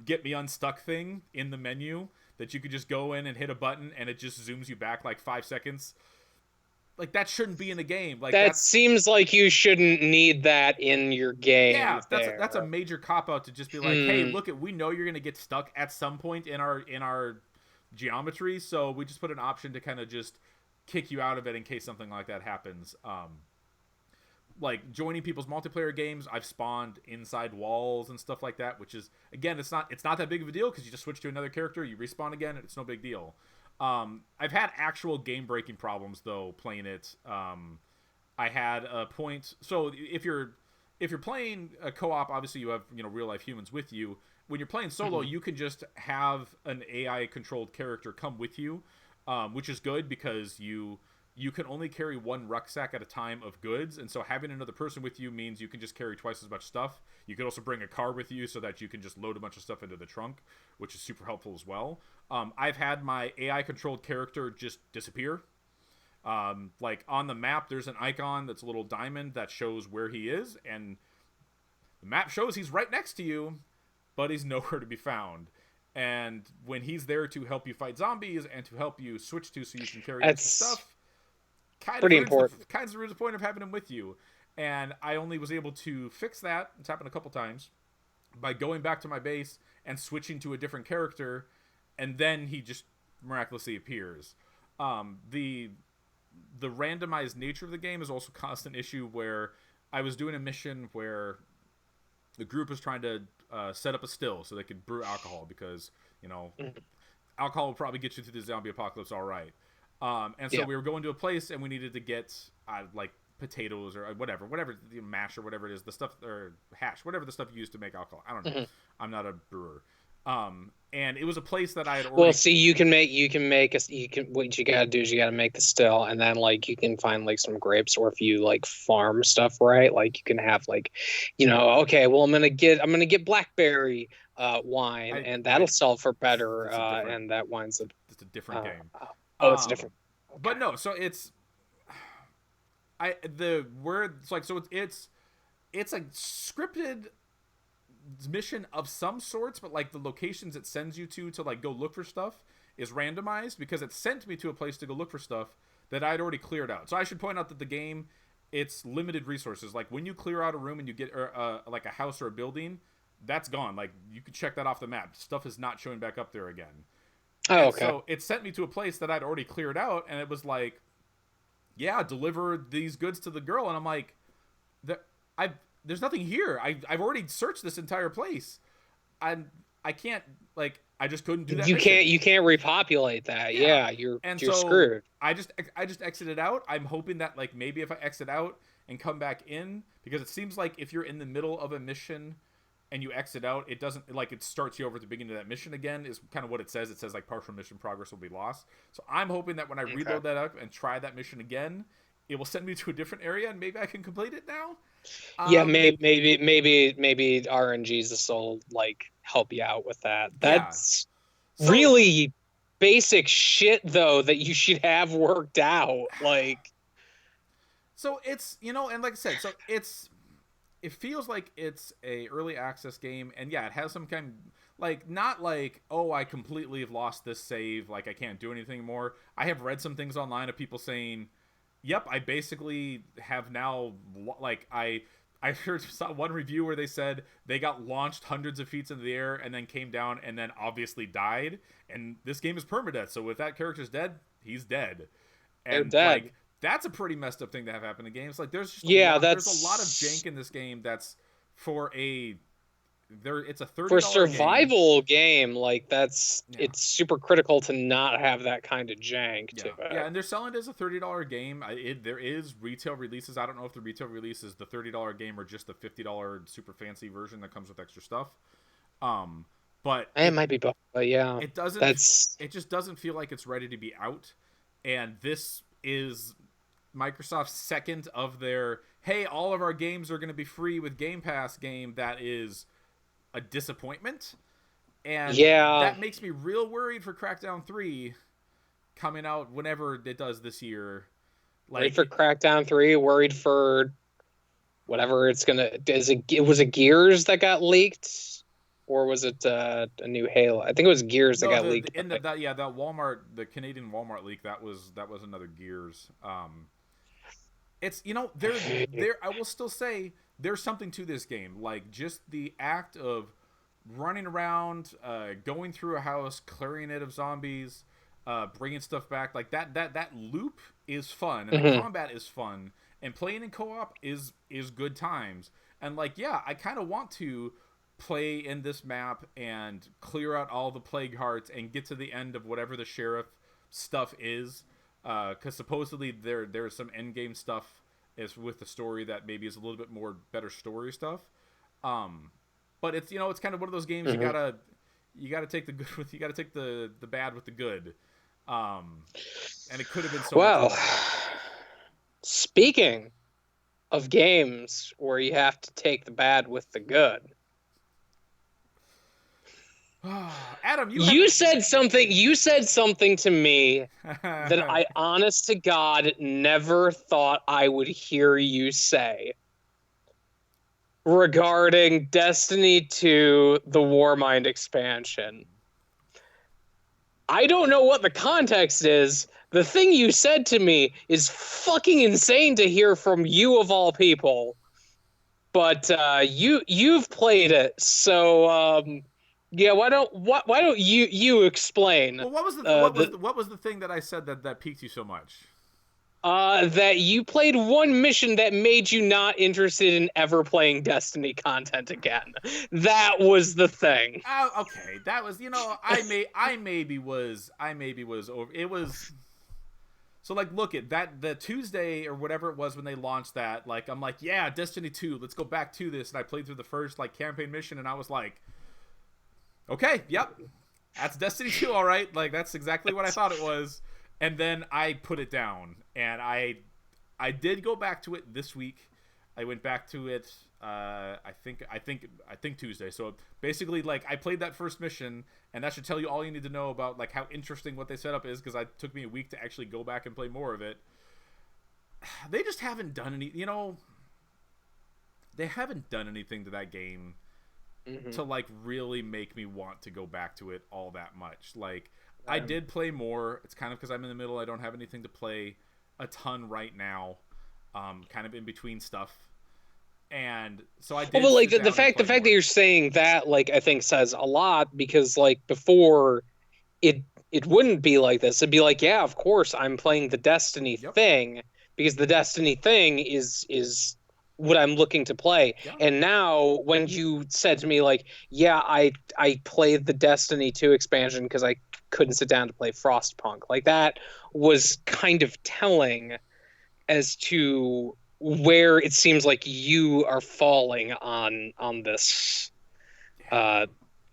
get me unstuck thing in the menu that you could just go in and hit a button and it just zooms you back like 5 seconds. Like, that shouldn't be in the game. Like, that seems like you shouldn't need that in your game. Yeah, that's a major cop-out to just be like, hey, look, we know you're going to get stuck at some point in our geometry, so we just put an option to kind of just kick you out of it in case something like that happens. Like, joining people's multiplayer games, I've spawned inside walls and stuff like that, which is, again, it's not that big of a deal because you just switch to another character, you respawn again, and it's no big deal. I've had actual game-breaking problems, though, playing it. I had a point... So, if you're playing a co-op, obviously you have, real-life humans with you. When you're playing solo, you can just have an AI-controlled character come with you, which is good because you can only carry 1 rucksack at a time of goods, and so having another person with you means you can just carry twice as much stuff. You could also bring a car with you so that you can just load a bunch of stuff into the trunk, which is super helpful as well. I've had my AI-controlled character just disappear. Like, on the map, there's an icon that's a little diamond that shows where he is, and the map shows he's right next to you, but he's nowhere to be found. And when he's there to help you fight zombies and to help you switch to so you can carry stuff, pretty important. Kind of ruins the point of having him with you. And I only was able to fix that, it's happened a couple times, by going back to my base and switching to a different character, and then he just miraculously appears. The randomized nature of the game is also a constant issue, where I was doing a mission where the group was trying to set up a still so they could brew alcohol, because, alcohol will probably get you through the zombie apocalypse all right. And so we were going to a place, and we needed to get like potatoes or whatever, mash or whatever it is, the stuff, or hash, whatever the stuff you use to make alcohol. I don't know. I'm not a brewer. And it was a place that I had already... Well, see, what you gotta do is you gotta make the still, and then, like, you can find, like, some grapes, or if you, like, farm stuff, right, like, you can have, like, okay, well, I'm gonna get blackberry wine, and that'll sell for better, and that wine's it's a different game. It's different. But no, so it's... it's like, so it's a scripted mission of some sorts, but like the locations it sends you to like go look for stuff is randomized, because it sent me to a place to go look for stuff that I'd already cleared out. So I should point out that the game, it's limited resources. Like when you clear out a room and you get like a house or a building, that's gone. Like you can check that off the map. Stuff is not showing back up there again. Oh, okay. So it sent me to a place that I'd already cleared out, and it was like, yeah, deliver these goods to the girl. And I'm like, there's nothing here. I've already searched this entire place. I can't, like, I just couldn't do that. You can't repopulate that. Yeah, you're screwed. I just exited out. I'm hoping that, like, maybe if I exit out and come back in, because it seems like if you're in the middle of a mission and you exit out, it doesn't, like, it starts you over at the beginning of that mission again, is kind of what it says. It says, like, partial mission progress will be lost. So I'm hoping that when I reload that up and try that mission again, it will send me to a different area, and maybe I can complete it now. Yeah, maybe RNGesus will, like, help you out with that. That's really basic shit, though, that you should have worked out. Like, so it's, you know, and like I said, so it feels like it's a early access game, and yeah, it has some kind of, like, not like, oh, I completely have lost this save, like I can't do anything more. I have read some things online of people saying, yep, I basically have now, like, I saw one review where they said they got launched hundreds of feet into the air and then came down and then obviously died, and this game is permadeath, so if that character's dead, he's dead. And they're dead. Like, that's a pretty messed up thing to have happen in games. Like, there's just there's a lot of jank in this game that's for it's a $30 for survival game. Like, it's super critical to not have that kind of jank to it. Yeah, and they're selling it as a $30 game. There is retail releases. I don't know if the retail release is the $30 game or just the $50 super fancy version that comes with extra stuff. But it might be both. But yeah, it just doesn't feel like it's ready to be out. And this is Microsoft's second of their, hey, all of our games are going to be free with Game Pass game that is a disappointment. And that makes me real worried for Crackdown 3 coming out whenever it does this year. Like, worried for Crackdown 3, worried for whatever it's going to... Was it Gears that got leaked? Or was it a new Halo? I think it was Gears that got leaked. That Walmart, the Canadian Walmart leak, that was another Gears. It's, you know, there I will still say there's something to this game. Like, just the act of running around, going through a house, clearing it of zombies, bringing stuff back, like that loop is fun, and the combat is fun, and playing in co-op is good times. And like, yeah, I kind of want to play in this map and clear out all the plague hearts and get to the end of whatever the sheriff stuff is, because supposedly there's some end game stuff is with the story that maybe is a little bit more better story stuff. But it's, you know, it's kind of one of those games you gotta take the good with, you gotta take the bad with the good. And it could have been so well. much Speaking of games where you have to take the bad with the good. Adam, you said something to me that I, honest to God, never thought I would hear you say regarding Destiny 2, the Warmind expansion. I don't know what the context is. The thing you said to me is fucking insane to hear from you of all people. But you've played it, so yeah, why don't you explain? Well, what was the thing that I said that piqued you so much? That you played one mission that made you not interested in ever playing Destiny content again. That was the thing. Oh, okay, that was, you know, I maybe was over. It was. So, like, look at that, the Tuesday or whatever it was when they launched that, like, I'm like, yeah, Destiny 2, let's go back to this. And I played through the first, like, campaign mission, and I was like, okay, yep, that's Destiny 2, all right. Like, that's exactly what I thought it was. And then I put it down, and I did go back to it this week. I went back to it, I think Tuesday. So basically, like, I played that first mission, and that should tell you all you need to know about, like, how interesting what they set up is, because it took me a week to actually go back and play more of it. they just haven't done any. They haven't done anything to that game to like really make me want to go back to it all that much. Like, I did play more. It's kind of because I'm in the middle. I don't have anything to play a ton right now. Kind of in between stuff. And so I did. Well, but like the fact that you're saying that, like, I think says a lot, because like before it wouldn't be like this. It'd be like, yeah, of course I'm playing the Destiny thing, because the Destiny thing is what I'm looking to play. Yeah. And now when you said to me like, yeah, I played the Destiny 2 expansion because I couldn't sit down to play Frostpunk, like that was kind of telling as to where it seems like you are falling on this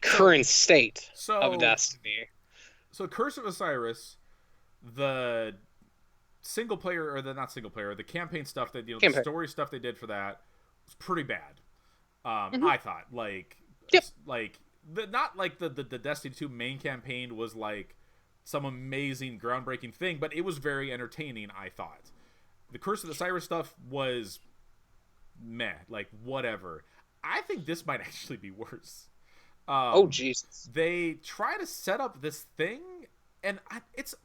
current state of Destiny. So Curse of Osiris, the single player, or the not single player, the campaign stuff they did, the story stuff they did for that was pretty bad. I thought, like, not like the Destiny 2 main campaign was like some amazing, groundbreaking thing, but it was very entertaining, I thought. The Curse of Osiris stuff was meh, like whatever. I think this might actually be worse. Oh Jesus! They try to set up this thing, and it's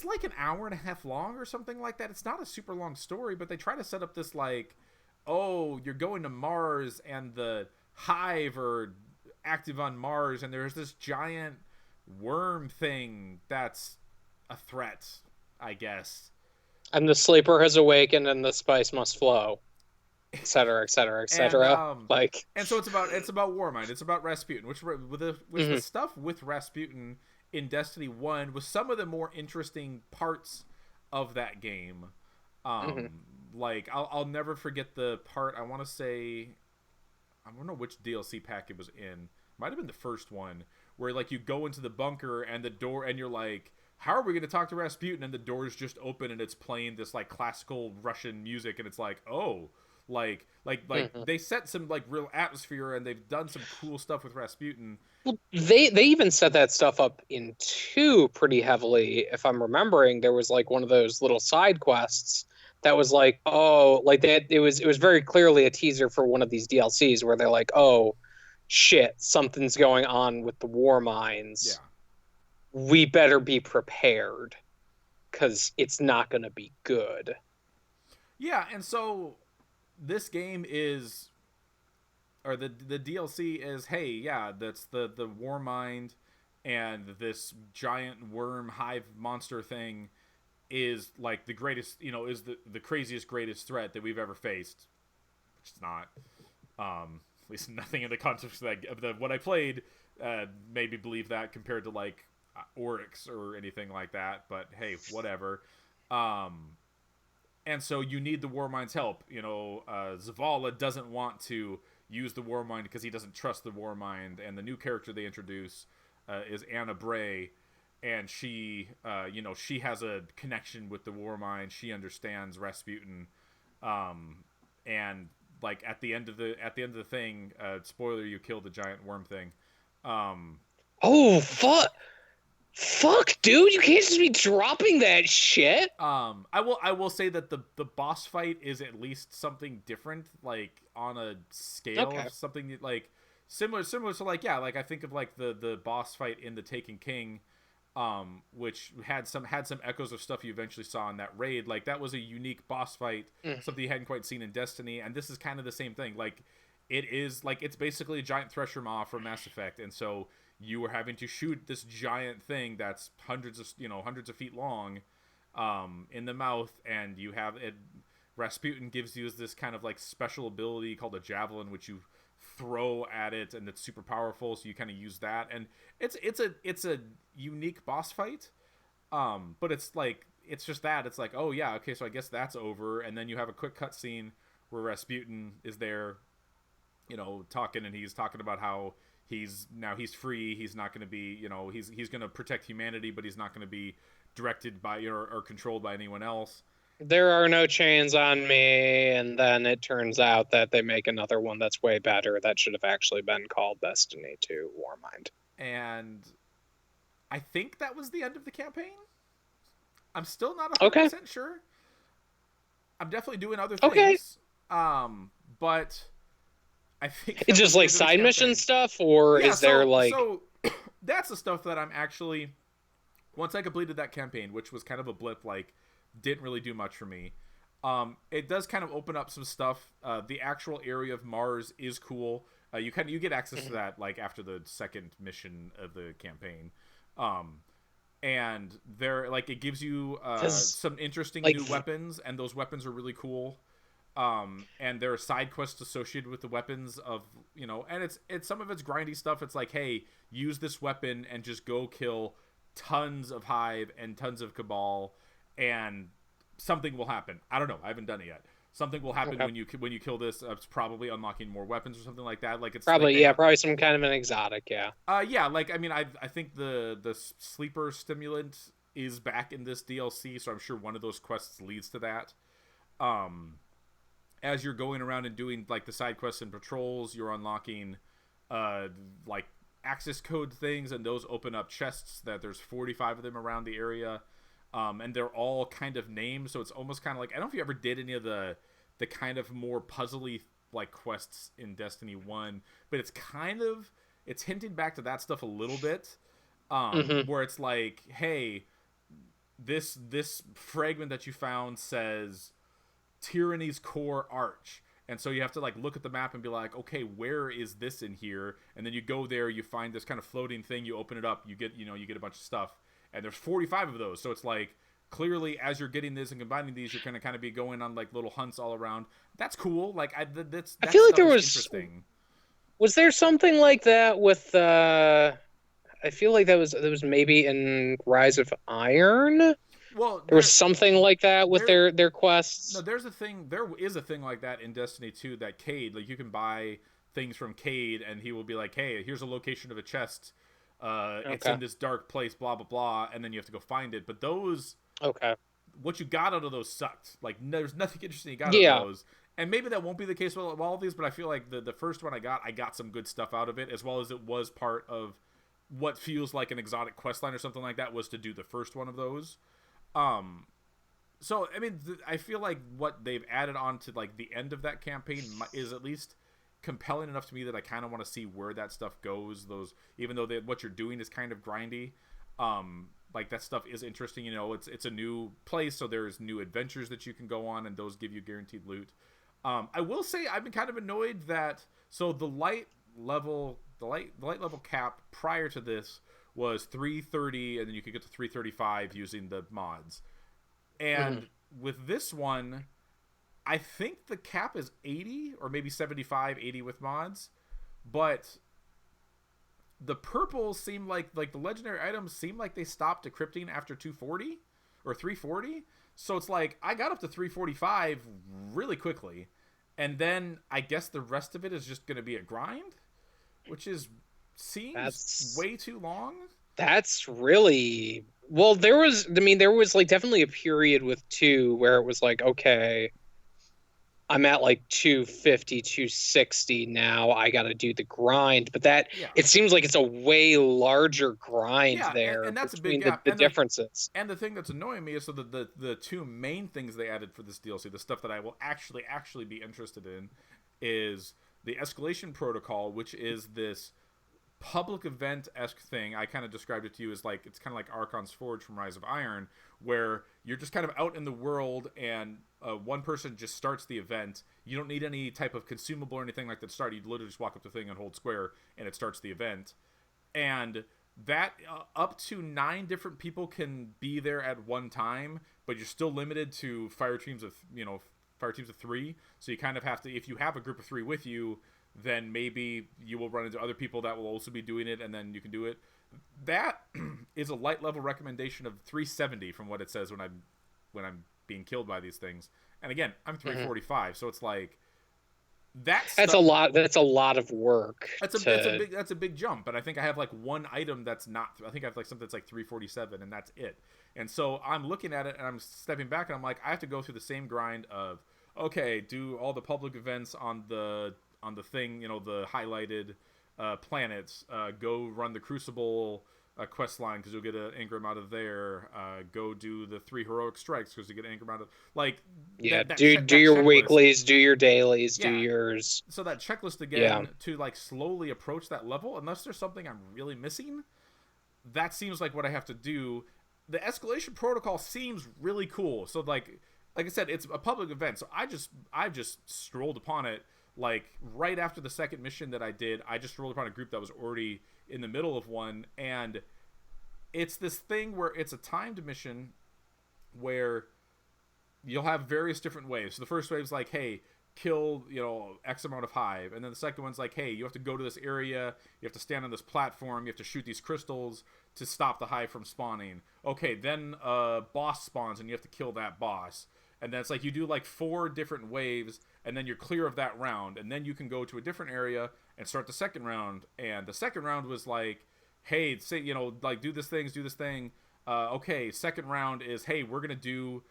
like an hour and a half long or something like that. It's not a super long story, but they try to set up this like, oh, you're going to Mars, and the Hive are active on Mars, and there's this giant worm thing that's a threat, I guess. And the sleeper has awakened, and the spice must flow, etc., etc., etc. And so it's about Warmind. It's about Rasputin, which with the stuff with Rasputin in Destiny 1 was some of the more interesting parts of that game. Like I'll never forget the part. I want to say, I don't know which DLC pack it was in. Might have been the first one, where like you go into the bunker and the door, and you're like, how are we going to talk to Rasputin? And the doors just open, and it's playing this like classical Russian music, and it's like, oh, like they set some like real atmosphere, and they've done some cool stuff with Rasputin. Well, they even set that stuff up in 2 pretty heavily, if I'm remembering. There was like one of those little side quests that was like, oh, like that. It was very clearly a teaser for one of these DLCs where they're like, oh, shit, something's going on with the Warminds. Yeah. We better be prepared, because it's not going to be good. Yeah, and so this game is, or the DLC is, hey, yeah, that's the Warmind, and this giant worm hive monster thing is like the greatest, is the craziest, greatest threat that we've ever faced. Which it's not. At least nothing in the context of what I played made me believe that, compared to like Oryx or anything like that, but hey, whatever. And so you need the Warmind's help. Zavala doesn't want to use the Warmind because he doesn't trust the Warmind, and the new character they introduce is Anna Bray, and she she has a connection with the Warmind. She understands Rasputin, and like at the end of the thing, spoiler, you kill the giant worm thing. Oh fuck, dude! You can't just be dropping that shit. I will say that the boss fight is at least something different, like on a scale of something like similar to like, yeah, like I think of like the boss fight in the Taken King, which had some echoes of stuff you eventually saw in that raid. Like that was a unique boss fight, something you hadn't quite seen in Destiny, and this is kind of the same thing. Like it is like, it's basically a giant Thresher Maw from Mass Effect, and so you were having to shoot this giant thing that's hundreds of feet long, in the mouth, and you have it. Rasputin gives you this kind of like special ability called a javelin, which you throw at it, and it's super powerful. So you kind of use that, and it's a unique boss fight. But it's like, it's just that it's like, oh yeah, okay, so I guess that's over, and then you have a quick cutscene where Rasputin is there, talking, and he's talking about how he's free. He's not going to be, he's going to protect humanity, but he's not going to be directed by or controlled by anyone else. There are no chains on me, and then it turns out that they make another one that's way better that should have actually been called Destiny 2 Warmind. And I think that was the end of the campaign. I'm still not 100% sure. I'm definitely doing other Okay. things. But I think It's that just was the like end of this side mission campaign. stuff, or Yeah, is there like so that's the stuff that I'm actually, once I completed that campaign, which was kind of a blip, like didn't really do much for me. It does kind of open up some stuff. The actual area of Mars is cool. You get access to that like after the second mission of the campaign. Um, and there like it gives you because some interesting like new weapons, and those weapons are really cool. And there are side quests associated with the weapons of, and it's some of it's grindy stuff. It's like, hey, use this weapon and just go kill tons of Hive and tons of Cabal, and something will happen. I don't know, I haven't done it yet. Something will happen okay. when you kill this. It's probably unlocking more weapons or something like that. Like it's like Probably, they yeah, have. probably some kind of an exotic, yeah. Yeah, like I mean, I think the sleeper stimulant is back in this DLC, so I'm sure one of those quests leads to that. Um, as you're going around and doing like the side quests and patrols, you're unlocking like access code things, and those open up chests that there's 45 of them around the area. And they're all kind of named, so it's almost kind of like, I don't know if you ever did any of the kind of more puzzly like quests in Destiny 1, but it's hinting back to that stuff a little bit. Mm-hmm. Where it's like, hey, this fragment that you found says Tyranny's core arch, and so you have to like look at the map and be like, okay, where is this in here? And then you go there, you find this kind of floating thing, you open it up, you get a bunch of stuff, and there's 45 of those. So it's like, clearly as you're getting this and combining these, you're going to kind of be going on like little hunts all around. That's cool. Like I that feel like stuff there is was interesting. there something like that with I feel like that was maybe in Rise of Iron. Well, There was something like that with there their no, quests. there is a thing like that in Destiny 2, that Cade, like you can buy things from Cade and he will be like, hey, here's a location of a chest. It's Okay. in this dark place, blah blah blah, and then you have to go find it. But those, Okay. what you got out of those sucked. Like there's nothing interesting you got out of Yeah. those. And maybe that won't be the case with all of these, but I feel like the first one I got some good stuff out of it, as well as it was part of what feels like an exotic questline or something like that, was to do the first one of those. Um, so I mean, I feel like what they've added on to like the end of that campaign is at least compelling enough to me that I kind of want to see where that stuff goes. Those, even though what you're doing is kind of grindy, like that stuff is interesting. It's a new place, so there's new adventures that you can go on, and those give you guaranteed loot. I will say I've been kind of annoyed that, so the light level cap prior to this was 330, and then you could get to 335 using the mods. Mhm. And with this one, I think the cap is 80 or maybe 75, 80 with mods, but the purples seem like the legendary items seem like they stopped decrypting after 240 or 340. So it's like I got up to 345 really quickly, and then I guess the rest of it is just going to be a grind, which seems That's way too long. that's really well. There was like definitely a period with two where it was like, okay, I'm at like 250, 260 now. I got to do the grind, but that Yeah. it seems like it's a way larger grind Yeah, there and that's a big between the, gap. the differences. And the thing that's annoying me is, so the two main things they added for this DLC, the stuff that I will actually be interested in, is the escalation protocol, which is this public event-esque thing. I kind of described it to you as like, it's kind of like Archon's Forge from Rise of Iron, where you're just kind of out in the world, and one person just starts the event. You don't need any type of consumable or anything like that to start. You literally just walk up to the thing and hold square, and it starts the event. And that up to 9 different people can be there at one time, but you're still limited to fire teams of 3. So you kind of have to, if you have a group of 3 with you, then maybe you will run into other people that will also be doing it, and then you can do it. That is a light level recommendation of 370 from what it says when I'm being killed by these things. And again, I'm 345, so it's like That's a lot. That's a lot of work to. that's a big jump. But I think I have like one item that's not. I think I have like something that's like 347, and that's it. And so I'm looking at it, and I'm stepping back, and I'm like, I have to go through the same grind of, okay, do all the public events on the thing, the highlighted planets. Go run the Crucible quest line because you'll get an Ingram out of there. Go do the 3 heroic strikes because you get an Ingram out of Yeah, that do your checklist. weeklies, do your dailies, do Yeah. yours. So that checklist Yeah. again to like slowly approach that level, unless there's something I'm really missing, that seems like what I have to do. The escalation protocol seems really cool. So like I said, it's a public event. So I just strolled upon it like right after the second mission that I did. I just strolled upon a group that was already in the middle of one, and it's this thing where it's a timed mission where you'll have various different waves. So the first wave's like, hey, kill, X amount of hive. And then the second one's like, hey, you have to go to this area, you have to stand on this platform, you have to shoot these crystals to stop the hive from spawning. Okay, then boss spawns and you have to kill that boss. And then it's like you do like 4 different waves, and then you're clear of that round, and then you can go to a different area and start the second round. And the second round was like, hey, say, like do this thing. Okay, second round is, hey, we're gonna do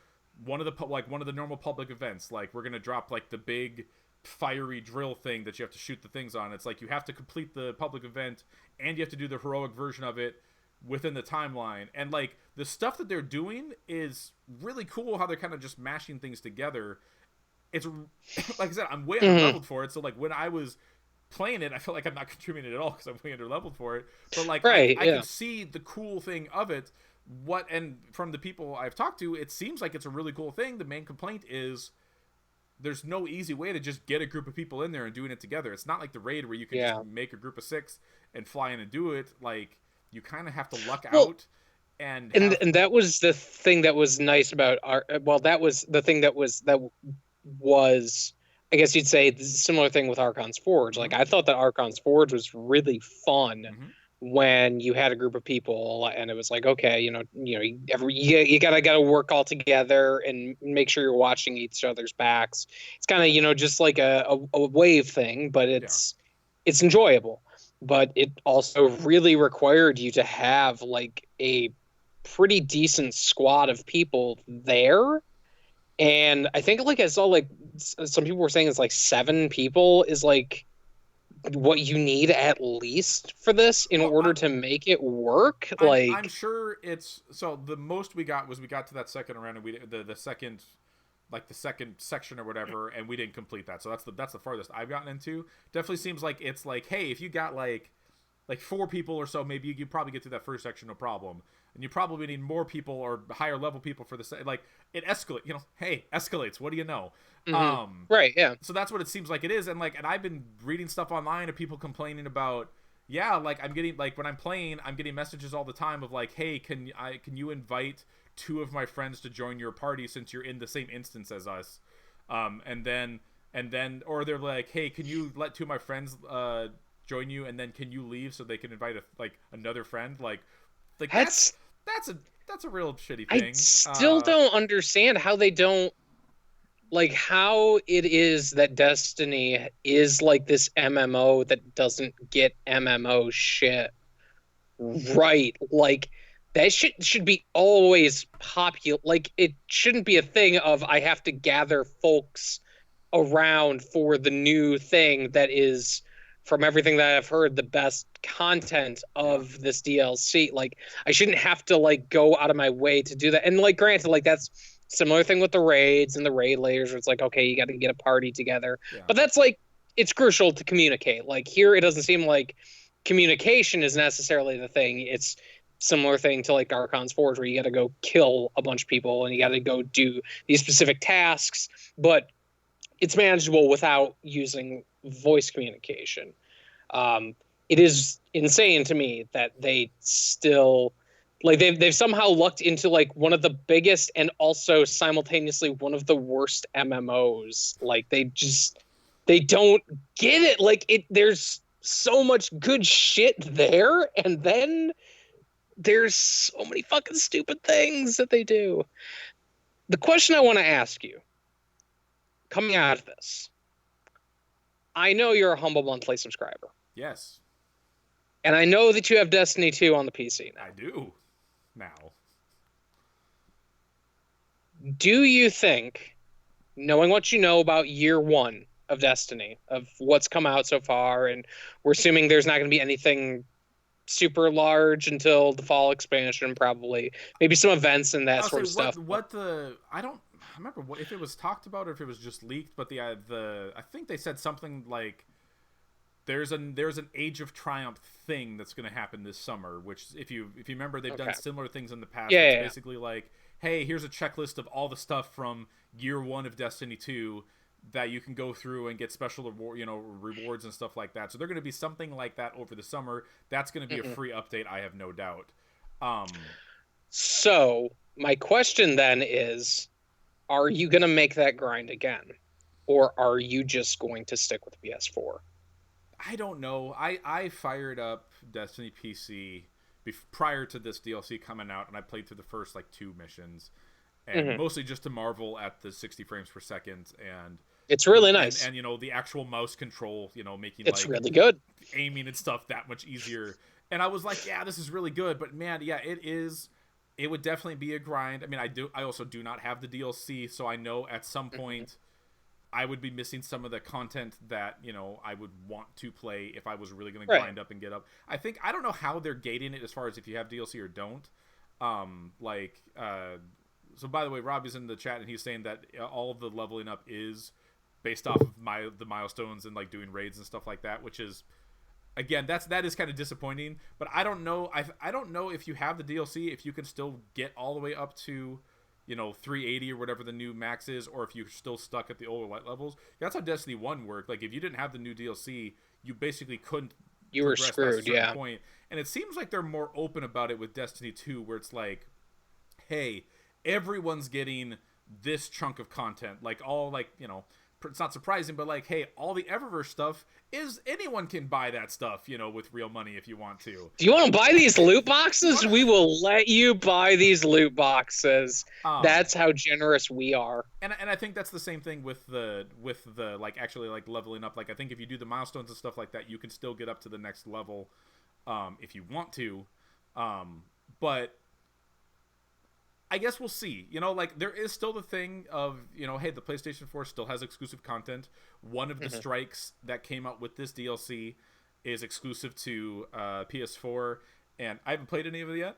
one of the normal public events. Like we're gonna drop like the big fiery drill thing that you have to shoot the things on. It's like you have to complete the public event and you have to do the heroic version of it within the timeline. And like the stuff that they're doing is really cool, how they're kind of just mashing things together. It's like I said, I'm way under leveled for it. So like when I was playing it, I feel like I'm not contributing at all because I'm way under leveled for it. But like I can see the cool thing of it. And from the people I've talked to, it seems like it's a really cool thing. The main complaint is there's no easy way to just get a group of people in there and doing it together. It's not like the raid where you can just make a group of 6 and fly in and do it. Like you kind of have to luck out. And that was the thing that was nice about that was the thing that was I guess you'd say the similar thing with Archon's Forge. Like I thought that Archon's Forge was really fun when you had a group of people and it was like, okay, you gotta work all together and make sure you're watching each other's backs. It's kind of, just like a wave thing, but it's enjoyable. But it also really required you to have like a pretty decent squad of people there. And I think like I saw like some people were saying it's like 7 people is like what you need at least for this in order to make it work. I'm sure it's so the most we got to that second round, and we the second section or whatever, and we didn't complete that. So that's the farthest I've gotten into. Definitely seems like it's like, hey, if you got like 4 people or so, maybe you probably get through that first section no problem. And you probably need more people or higher level people for the like it escalates. Hey, escalates. What do you know? Right. Yeah. So that's what it seems like it is. And I've been reading stuff online of people complaining about, like I'm getting like when I'm playing, I'm getting messages all the time of like, hey, can you invite 2 of my friends to join your party since you're in the same instance as us? And then or they're like, hey, can you let 2 of my friends join you, and then can you leave so they can invite another friend? Like that's a real shitty thing. I still don't understand how they don't like how it is that Destiny is like this MMO that doesn't get MMO shit right. Like that should be always popular. Like it shouldn't be a thing of I have to gather folks around for the new thing that is, from everything that I've heard, the best content of this DLC. Like I shouldn't have to like go out of my way to do that. And like granted, like that's similar thing with the raids and the raid layers where it's like, okay, you got to get a party together. But that's like it's crucial to communicate. Like here it doesn't seem like communication is necessarily the thing. It's similar thing to like Archon's Forge where you got to go kill a bunch of people and you got to go do these specific tasks, but it's manageable without using voice communication. It is insane to me that they still like they've somehow lucked into like one of the biggest and also simultaneously one of the worst MMOs. Like they don't get it. Like there's so much good shit there, and then there's so many fucking stupid things that they do. The question I want to ask you coming out of this, I know you're a humble monthly subscriber. Yes. And I know that you have Destiny 2 on the PC now. I do. Now. Do you think, knowing what you know about year 1 of Destiny, of what's come out so far, and we're assuming there's not going to be anything super large until the fall expansion, probably. Maybe some events and that I'll sort say of stuff. I don't remember if it was talked about or if it was just leaked, but I think they said something like there's an Age of Triumph thing that's going to happen this summer, which if you remember, they've done similar things in the past. Yeah, It's yeah. basically like, hey, here's a checklist of all the stuff from year 1 of Destiny 2 that you can go through and get special rewards and stuff like that. So they're going to be something like that over the summer. That's going to be a free update, I have no doubt. So my question then is, are you going to make that grind again? Or are you just going to stick with PS4? I don't know. I fired up Destiny PC prior to this DLC coming out, and I played through the first like 2 missions, and mostly just to marvel at the 60 frames per second and it's really nice. And the actual mouse control, making it's really good. Aiming and stuff that much easier. And I was like, yeah, this is really good. But man, yeah, it is. It would definitely be a grind. I mean, I also do not have the DLC, so I know at some point I would be missing some of the content that I would want to play if I was really going to grind up and get up. I don't know how they're gating it as far as if you have DLC or don't. So by the way, Robbie's in the chat and he's saying that all of the leveling up is based off of the milestones and like doing raids and stuff like that, which is, again, that is kind of disappointing. But I don't know. I don't know if you have the DLC, if you can still get all the way up to 380 or whatever the new max is, or if you're still stuck at the older light levels. That's how Destiny 1 worked. Like if you didn't have the new DLC, you basically couldn't. You were screwed, yeah. Point. And it seems like they're more open about it with Destiny 2, where it's like, hey, everyone's getting this chunk of content. Like all it's not surprising, but like, hey, all the Eververse stuff is anyone can buy that stuff, with real money if you want to. Do you want to buy these loot boxes? We will let you buy these loot boxes. That's how generous we are. And I think that's the same thing with the like actually like leveling up. Like I think if you do the milestones and stuff like that, you can still get up to the next level if you want to. But I guess we'll see. Like there is still the thing of, hey, the PlayStation 4 still has exclusive content. One of the strikes that came out with this DLC is exclusive to PS4, and I haven't played any of it yet.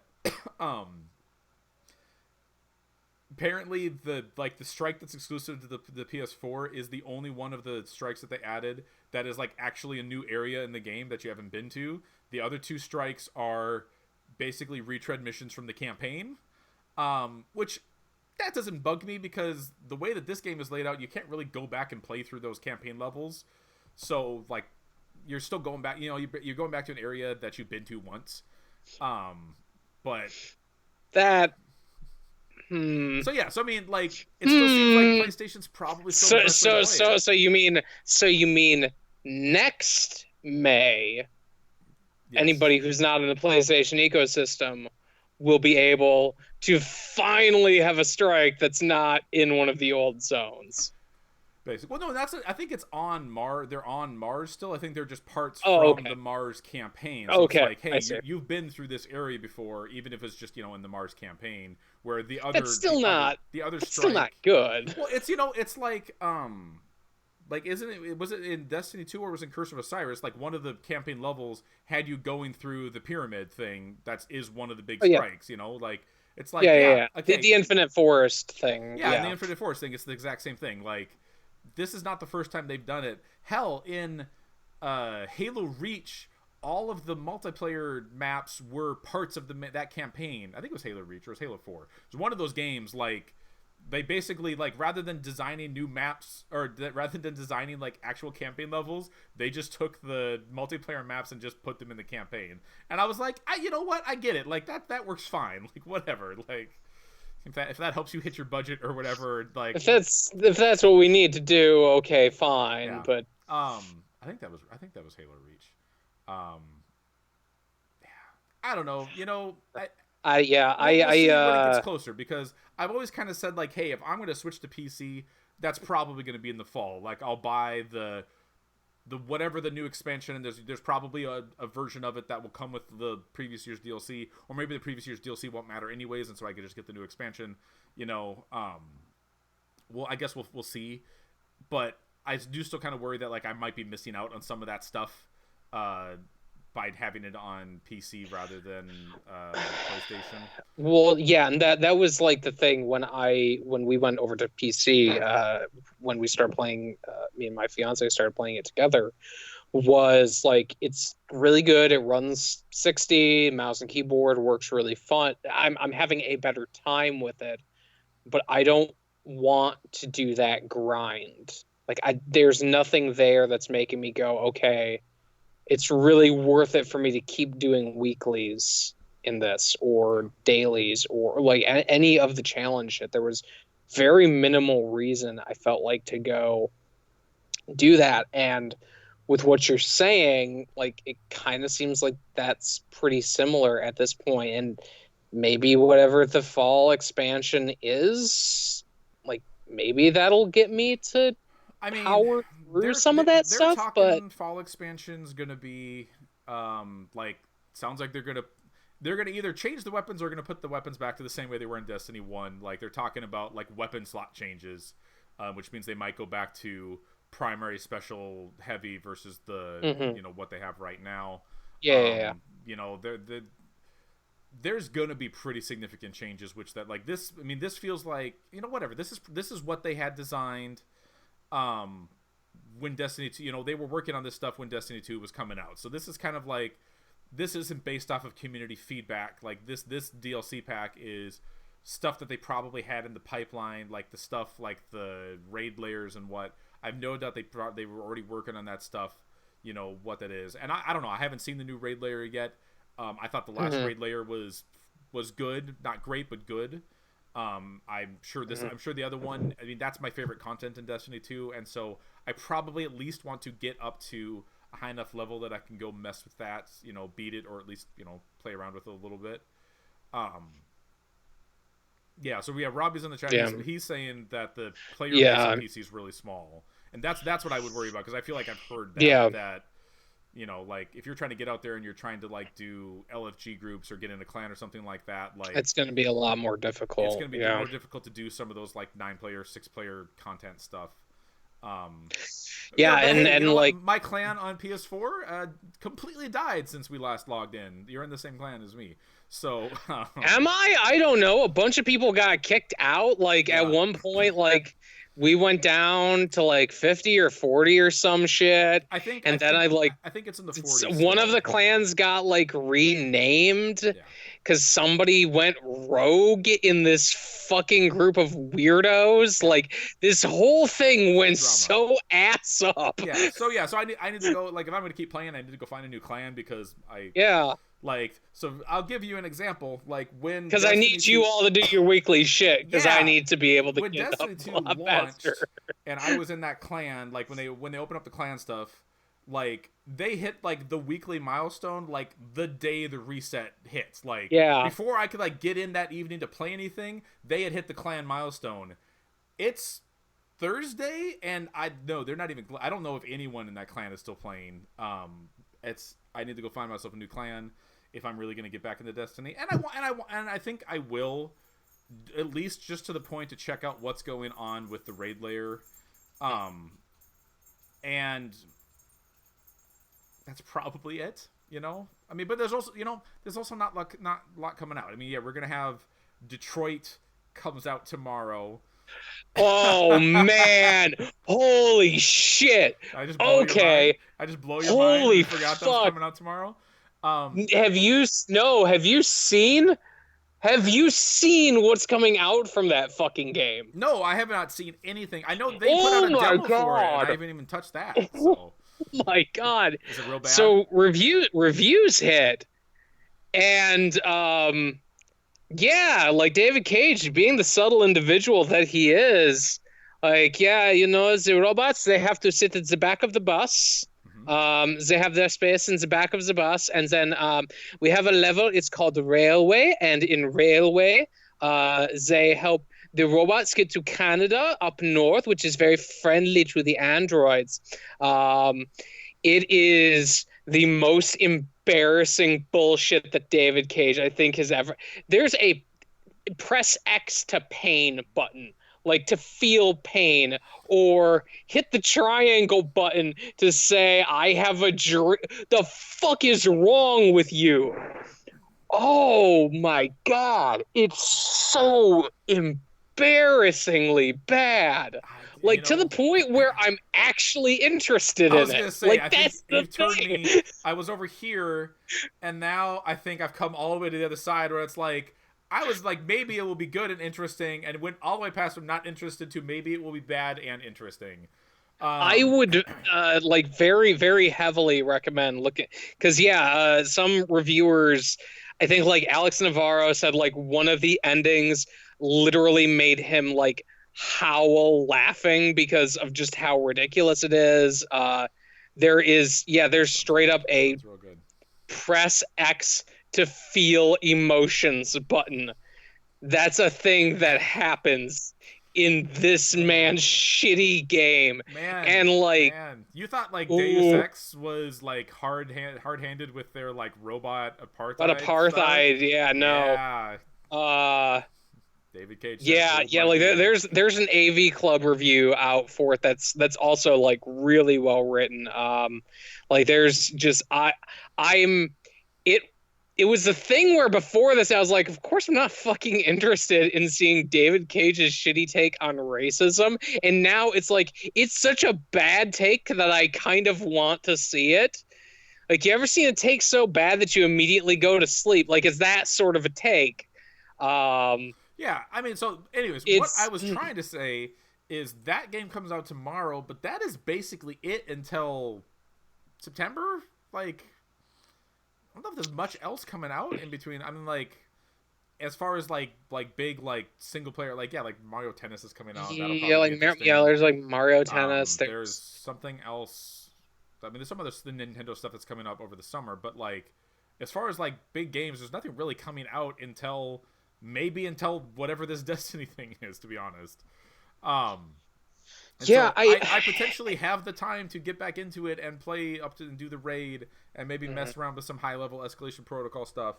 Apparently, the strike that's exclusive to the PS4 is the only one of the strikes that they added that is like actually a new area in the game that you haven't been to. The other 2 strikes are basically retread missions from the campaign. Which that doesn't bug me because the way that this game is laid out, you can't really go back and play through those campaign levels. So like you're still going back, you're going back to an area that you've been to once. But that So yeah, so I mean like it still seems like PlayStation's probably still the best way to play it. So you mean next May anybody who's not in the PlayStation ecosystem will be able to finally have a strike that's not in one of the old zones. Basically, well, no, I think it's on Mars. They're on Mars still. I think they're just parts from the Mars campaign. So it's like, hey, you've been through this area before, even if it's just in the Mars campaign. Where the other that's still not good. Well, it's like isn't it? Was it in Destiny 2 or was it in Curse of Osiris? Like one of the campaign levels had you going through the pyramid thing. That is one of the big strikes. Like it's like Okay. The Infinite Forest thing. Yeah, the Infinite Forest thing. It's the exact same thing. Like this is not the first time they've done it. Hell, in Halo Reach, all of the multiplayer maps were parts of that campaign. I think it was Halo Reach or it was Halo 4. It was one of those games like. They basically, like, rather than designing new maps, or rather than designing, like, actual campaign levels, they just took the multiplayer maps and just put them in the campaign. And I was like, you know what? I get it. Like, that works fine. Like, whatever. Like, if that helps you hit your budget or whatever, like... If that's what we need to do, okay, fine, yeah. But... I think that was Halo Reach. Yeah. I don't know. We'll see when it gets closer, because I've always kind of said, like, hey, if I'm going to switch to PC, that's probably going to be in the fall. Like, I'll buy the whatever the new expansion, and there's probably a version of it that will come with the previous year's DLC, or maybe the previous year's DLC won't matter anyways, and so I could just get the new expansion. Well, I guess we'll see, but I do still kind of worry that like I might be missing out on some of that stuff by having it on PC rather than PlayStation. Well, yeah, and that was like the thing when we went over to PC, when we started playing, me and my fiance started playing it together, was like it's really good. It runs 60, mouse and keyboard works really fun. I'm having a better time with it, but I don't want to do that grind. Like there's nothing there that's making me go, okay, it's really worth it for me to keep doing weeklies in this or dailies or like any of the challenge shit. There was very minimal reason I felt like to go do that. And with what you're saying, like it kind of seems like that's pretty similar at this point. And maybe whatever the fall expansion is, like maybe that'll get me to power through some of that stuff. But fall expansion's gonna be like sounds like they're gonna either change the weapons or gonna put the weapons back to the same way they were in Destiny 1. Like they're talking about like weapon slot changes, which means they might go back to primary, special, heavy versus the what they have right now. Yeah. There's gonna be pretty significant changes, which that like this. I mean, this feels like whatever. This is what they had designed. When Destiny 2, they were working on this stuff when Destiny 2 was coming out. So this is kind of like, this isn't based off of community feedback. Like this DLC pack is stuff that they probably had in the pipeline, like the stuff like the raid layers and what. I've no doubt they were already working on that stuff, what that is. And I don't know. I haven't seen the new raid layer yet. I thought the last raid layer was good, not great, but good. I'm sure the other one, I mean, that's my favorite content in Destiny 2, and so I probably at least want to get up to a high enough level that I can go mess with that, beat it, or at least, play around with it a little bit. Yeah, so we have Robbie's in the chat. Yeah. He's saying that the player base on PC is really small, and that's what I would worry about, because I feel like I've heard that like if you're trying to get out there and you're trying to like do LFG groups or get in a clan or something like that, like it's going to be a lot more difficult. It's going to be more difficult to do some of those like 9-player, 6-player content stuff. And like my clan on PS4 completely died since we last logged in. You're in the same clan as me. So am I? I don't know. A bunch of people got kicked out. Like at one point, like we went down to like 50 or 40 or some shit. I think it's in the 40s. One of the clans got like renamed because somebody went rogue in this fucking group of weirdos. Like this whole thing went so ass up. So I need to go, like if I'm going to keep playing, I need to go find a new clan because so I'll give you an example. Like when because I need you all to do your weekly shit because I need to be able to get Destiny 2 launched, and I was in that clan. Like when they open up the clan stuff, like they hit like the weekly milestone like the day the reset hits. Like before I could like get in that evening to play anything, they had hit the clan milestone. It's Thursday, and they're not even. I don't know if anyone in that clan is still playing. I need to go find myself a new clan if I'm really going to get back into Destiny, and I think I will, at least just to the point to check out what's going on with the raid layer, and that's probably it. I mean, but there's also not a lot coming out. I mean, we're gonna have Detroit comes out tomorrow. Oh man! Holy shit! I just blow your mind. Holy you forgot that was coming out tomorrow. Have you seen what's coming out from that fucking game? No, I have not seen anything. I know they put out a demo for it, and I haven't even touched that. So. Oh my god! Is it real bad? So reviews hit, and like David Cage, being the subtle individual that he is, like the robots, they have to sit at the back of the bus. They have their space in the back of the bus, and then we have a level. It's called Railway, and in Railway, they help the robots get to Canada up north, which is very friendly to the androids. It is the most embarrassing bullshit that David Cage, I think, has ever. There's a press X to pain button. like to feel pain, or hit the triangle button to say I have a dream. The fuck is wrong with you? Oh my god, it's so embarrassingly bad. Like to the point where I'm actually interested I in was gonna it. say, Like I think that's the you've turned thing. me. I was over here, and now I think I've come all the way to the other side, where it's like I was like, maybe it will be good and interesting, and went all the way past from not interested to maybe it will be bad and interesting. I Um, would like very, very heavily recommend looking because some reviewers, I think like Alex Navarro said like one of the endings literally made him like howl laughing because of just how ridiculous it is. There's straight up a sounds real good. press X to feel emotions button. That's a thing that happens in this man's shitty game. Man, And like, man, you thought like Deus ooh, Ex was like hard-handed with their like robot but apartheid stuff? apartheid, yeah, no. Yeah, Uh David Cage said, yeah, "Hold yeah, my like beer." there's an AV Club review out for it that's also like really well written. Like there's just I'm it it was the thing where before this I was like, of course I'm not fucking interested in seeing David Cage's shitty take on racism, and now it's like it's such a bad take that I kind of want to see it. Like, you ever seen a take so bad that you immediately go to sleep? Like, it's that sort of a take. Um, Yeah, I mean, so anyways, what I it's was trying to say is that game comes out tomorrow, but that is basically it until September. Like, I don't know if there's much else coming out in between. I mean, like, as far as like big like single player, like like Mario Tennis is coming out. That'll yeah, probably be like interesting. there's like Mario Tennis. There's There's something else. I mean, there's some other Nintendo stuff that's coming up over the summer, but like, as far as like big games, there's nothing really coming out until whatever this Destiny thing is. To be honest, and yeah, so I potentially have the time to get back into it and play up to and do the raid and maybe mess around with some high level escalation protocol stuff.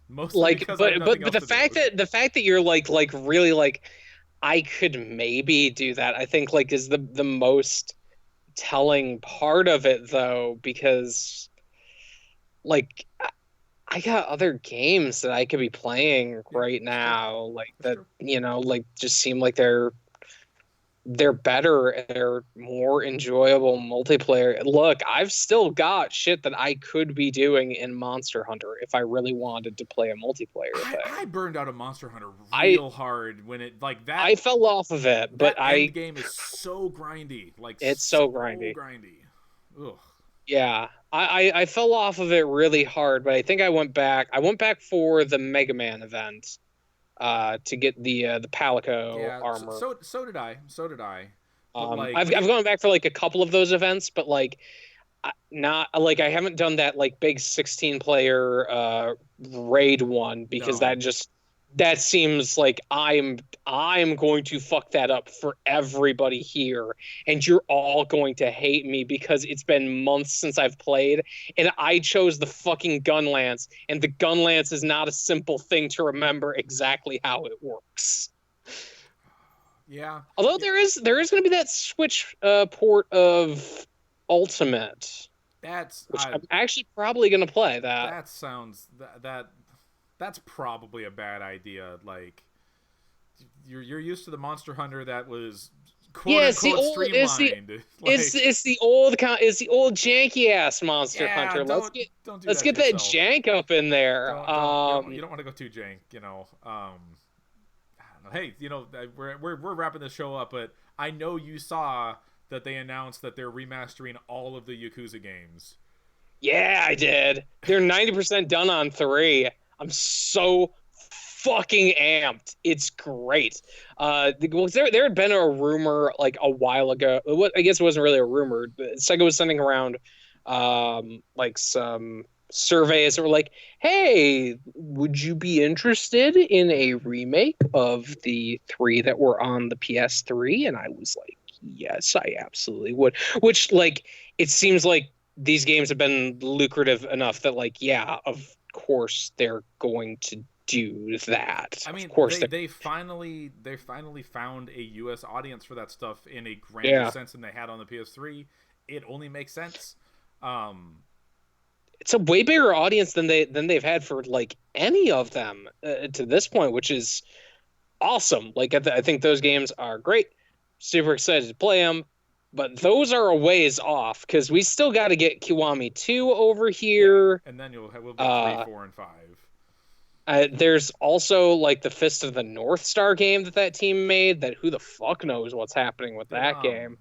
Mostly like, because I have nothing but else to do. the fact that you're like really like I could maybe do that. I think like is the most telling part of it though, because like I got other games that I could be playing Yeah, right that's true. now, like That's that, true. like just seem like they're better and they're more enjoyable multiplayer. Look, I've still got shit that I could be doing in Monster Hunter if I really wanted to play a multiplayer I thing. burned out a Monster Hunter I real hard when it like that I fell off of it, but that end game is so grindy, like it's so so grindy. grindy. Ugh. Yeah, I fell off of it really hard, but I think I went back. I went back for the Mega Man event, to get the Palico Yeah, armor. so did I. So did I. But like I've gone back for like a couple of those events, but like not like I haven't done that like big 16 player raid one because no. that seems like I'm going to fuck that up for everybody here, and you're all going to hate me because it's been months since I've played and I chose the fucking gun lance, and the gun lance is not a simple thing to remember exactly how it works. Yeah. Although Yeah. there is going to be that Switch port of Ultimate, That's which I'm actually probably going to play that. that sounds that's probably a bad idea. Like you're used to the Monster Hunter that was quote Yeah, it's the unquote old streamlined. Like it's the old janky ass Monster yeah, Hunter. don't do Let's that to get that yourself. jank up in there. Don't you don't want to go too jank, you know. I don't know. Hey, you know, we're wrapping this show up, but I know you saw that they announced that they're remastering all of the Yakuza games. Yeah, I did. They're 90% done on 3. I'm so fucking amped. It's great. There had been a rumor like a while ago. I guess it wasn't really a rumor. Sega was sending around like some surveys that were like, "Hey, would you be interested in a remake of the 3 that were on the PS3?" And I was like, "Yes, I absolutely would." Which like it seems like these games have been lucrative enough that like yeah, of course they're going to do that. I mean, of course, they finally found a U.S. audience for that stuff in a grander yeah. sense than they had on the PS3. It only makes sense. It's a way bigger audience than they've had for like any of them to this point, which is awesome. Like I think those games are great. Super excited to play them, but those are a ways off because we still got to get Kiwami 2 over here. And then we'll get 3, 4, and 5. There's also like the Fist of the North Star game that team made. That who the fuck knows what's happening with that game?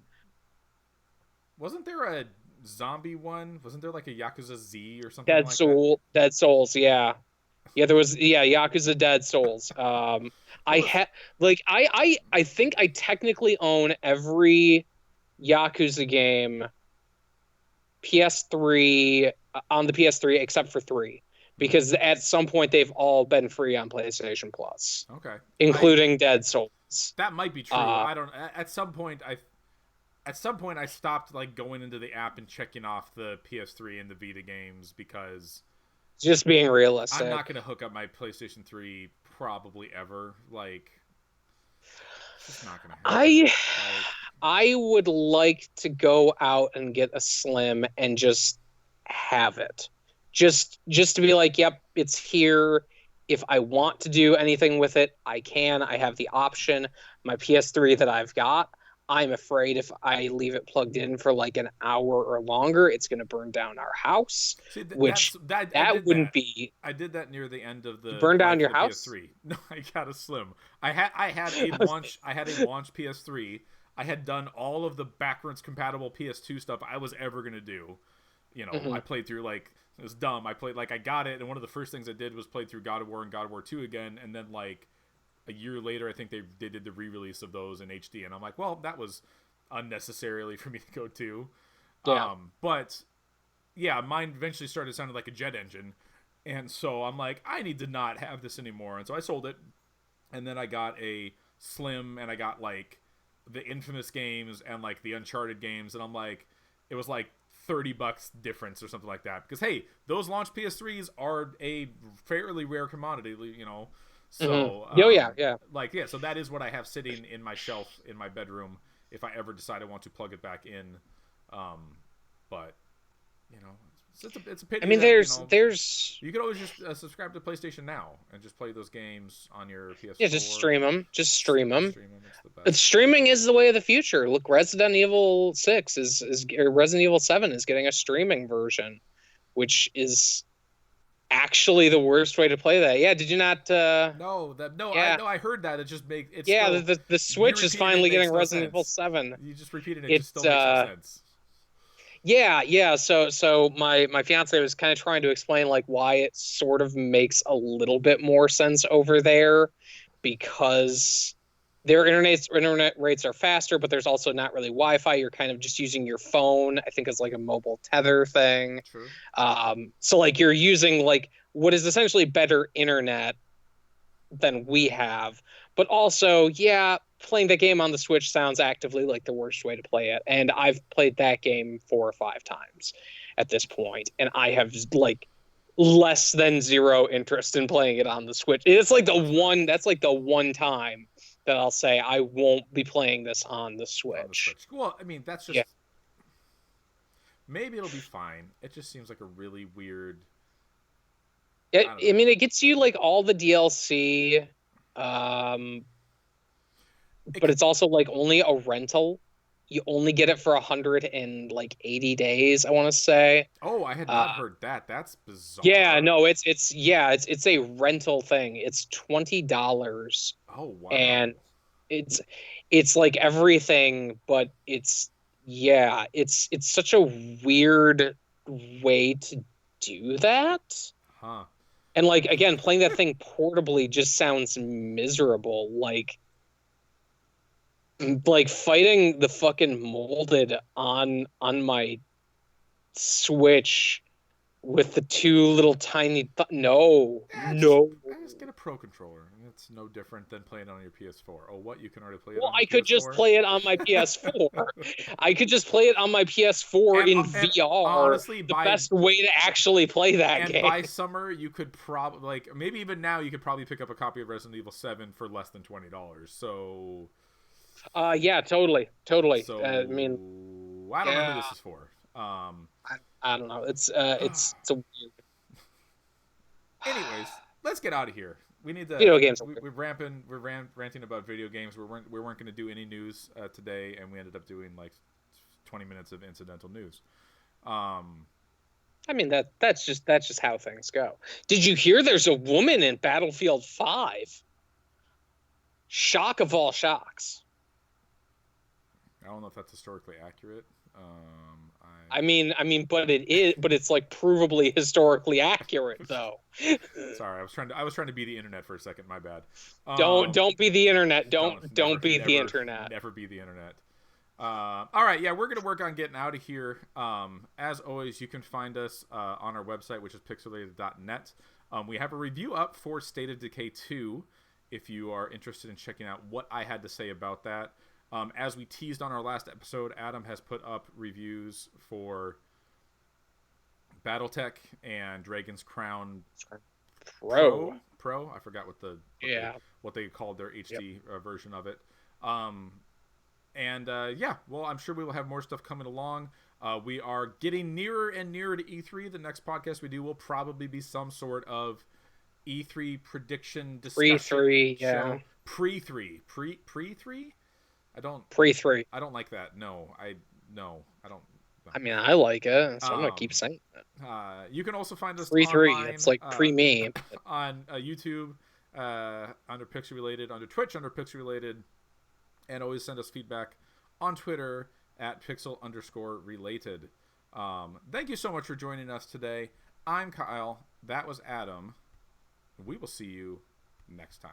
Wasn't there a zombie one? Wasn't there like a Yakuza Z or something Dead Souls, yeah. There was Yakuza Dead Souls. I think I technically own every Yakuza game PS3 on the PS3 except for 3 because at some point they've all been free on PlayStation Plus. Okay. Including Dead Souls. That might be true. I don't at some point I stopped like going into the app and checking off the PS3 and the Vita games because just being realistic. I'm not going to hook up my PlayStation 3 probably ever. Like, it's just not going to happen. I would like to go out and get a Slim and just have it. Just to be like, yep, it's here. If I want to do anything with it, I can. I have the option. My PS3 that I've got, I'm afraid if I leave it plugged in for like an hour or longer, it's going to burn down our house. See, that wouldn't be. I did that near the end of the burn down your house. PS3. No, I got a Slim. I had a launch PS3. I had done all of the backwards compatible PS2 stuff I was ever going to do. You know, I played through like it was dumb. I got it, and one of the first things I did was play through God of War and God of War 2 again, and then like a year later, I think they did the re-release of those in HD, and I'm like, well, that was unnecessarily for me to go to. Yeah. But yeah, mine eventually started sounding like a jet engine, and so I'm like, I need to not have this anymore, and so I sold it, and then I got a Slim, and I got like the Infamous games and like the Uncharted games, and I'm like, it was like $30 difference or something like that, because hey, those launch PS3s are a fairly rare commodity, you know. So so that is what I have sitting in my shelf in my bedroom if I ever decide I want to plug it back in. But you know, it's a pity. I mean, there's you could always just subscribe to PlayStation Now and just play those games on your PS4. Yeah, just stream them. Streaming is the way of the future. Look, Resident Evil 6 or Resident Evil 7 is getting a streaming version, which is actually the worst way to play that. Yeah, did you not? I heard that. It just makes it. Yeah, the Switch is finally getting Resident Evil 7. You just repeated it. It just still makes no sense. Yeah. So my fiance was kind of trying to explain like why it sort of makes a little bit more sense over there, because their internet rates are faster, but there's also not really Wi-Fi. You're kind of just using your phone, I think, as like a mobile tether thing. True. So like you're using like what is essentially better internet than we have, but also, yeah, playing that game on the Switch sounds actively like the worst way to play it. And I've played that game 4 or 5 times at this point, and I have like less than zero interest in playing it on the Switch. It's like the one time that I'll say I won't be playing this on the Switch. Well, I mean, that's just maybe it'll be fine. It just seems like a really weird. I mean, it gets you like all the DLC, but it's also like only a rental. You only get it for 180 days, I want to say. Oh, I had not heard that. That's bizarre. Yeah, no, it's a rental thing. It's $20. Oh wow. And it's like everything, but it's such a weird way to do that. Huh. And like again, playing that thing portably just sounds miserable. Like fighting the fucking molded on my Switch with the 2 little tiny no. I Just get a Pro controller. It's no different than playing it on your PS4. Oh, what? You can already play it Well, on your I could just PS4? play it on my PS4. I could just play it on my PS4 in VR. Honestly, the best way to actually play that game. And by summer, you could probably, like, maybe even now, you could probably pick up a copy of Resident Evil 7 for less than $20. So... yeah, totally. So, I mean... I don't know who this is for. I don't know. It's a weird... Anyways, let's get out of here. We need to. Video games. We're ranting about video games. We weren't going to do any news today, and we ended up doing like 20 minutes of incidental news. I mean that's just how things go. Did you hear there's a woman in Battlefield 5? Shock of all shocks. I don't know if that's historically accurate. I mean, but it is, but it's like provably historically accurate, though. Sorry, I was trying to be the internet for a second. My bad. Don't be the internet. Don't be the internet. Never be the internet. All right, yeah, we're gonna work on getting out of here. As always, you can find us on our website, which is pixelated.net. We have a review up for State of Decay 2, if you are interested in checking out what I had to say about that. As we teased on our last episode, Adam has put up reviews for BattleTech and Dragon's Crown Pro. I forgot what they called their HD version of it. Yeah, well, I'm sure we will have more stuff coming along. We are getting nearer and nearer to E3. The next podcast we do will probably be some sort of E3 prediction discussion Pre-3, show. Pre-3. Pre-3? Pre-3. I don't like that. I don't. I mean, I like it, so I'm gonna keep saying it. You can also find us Pre-3. It's like pre-me on YouTube under Pixel Related, under Twitch under Pixel Related, and always send us feedback on Twitter at Pixel_related. Thank you so much for joining us today. I'm Kyle. That was Adam. We will see you next time.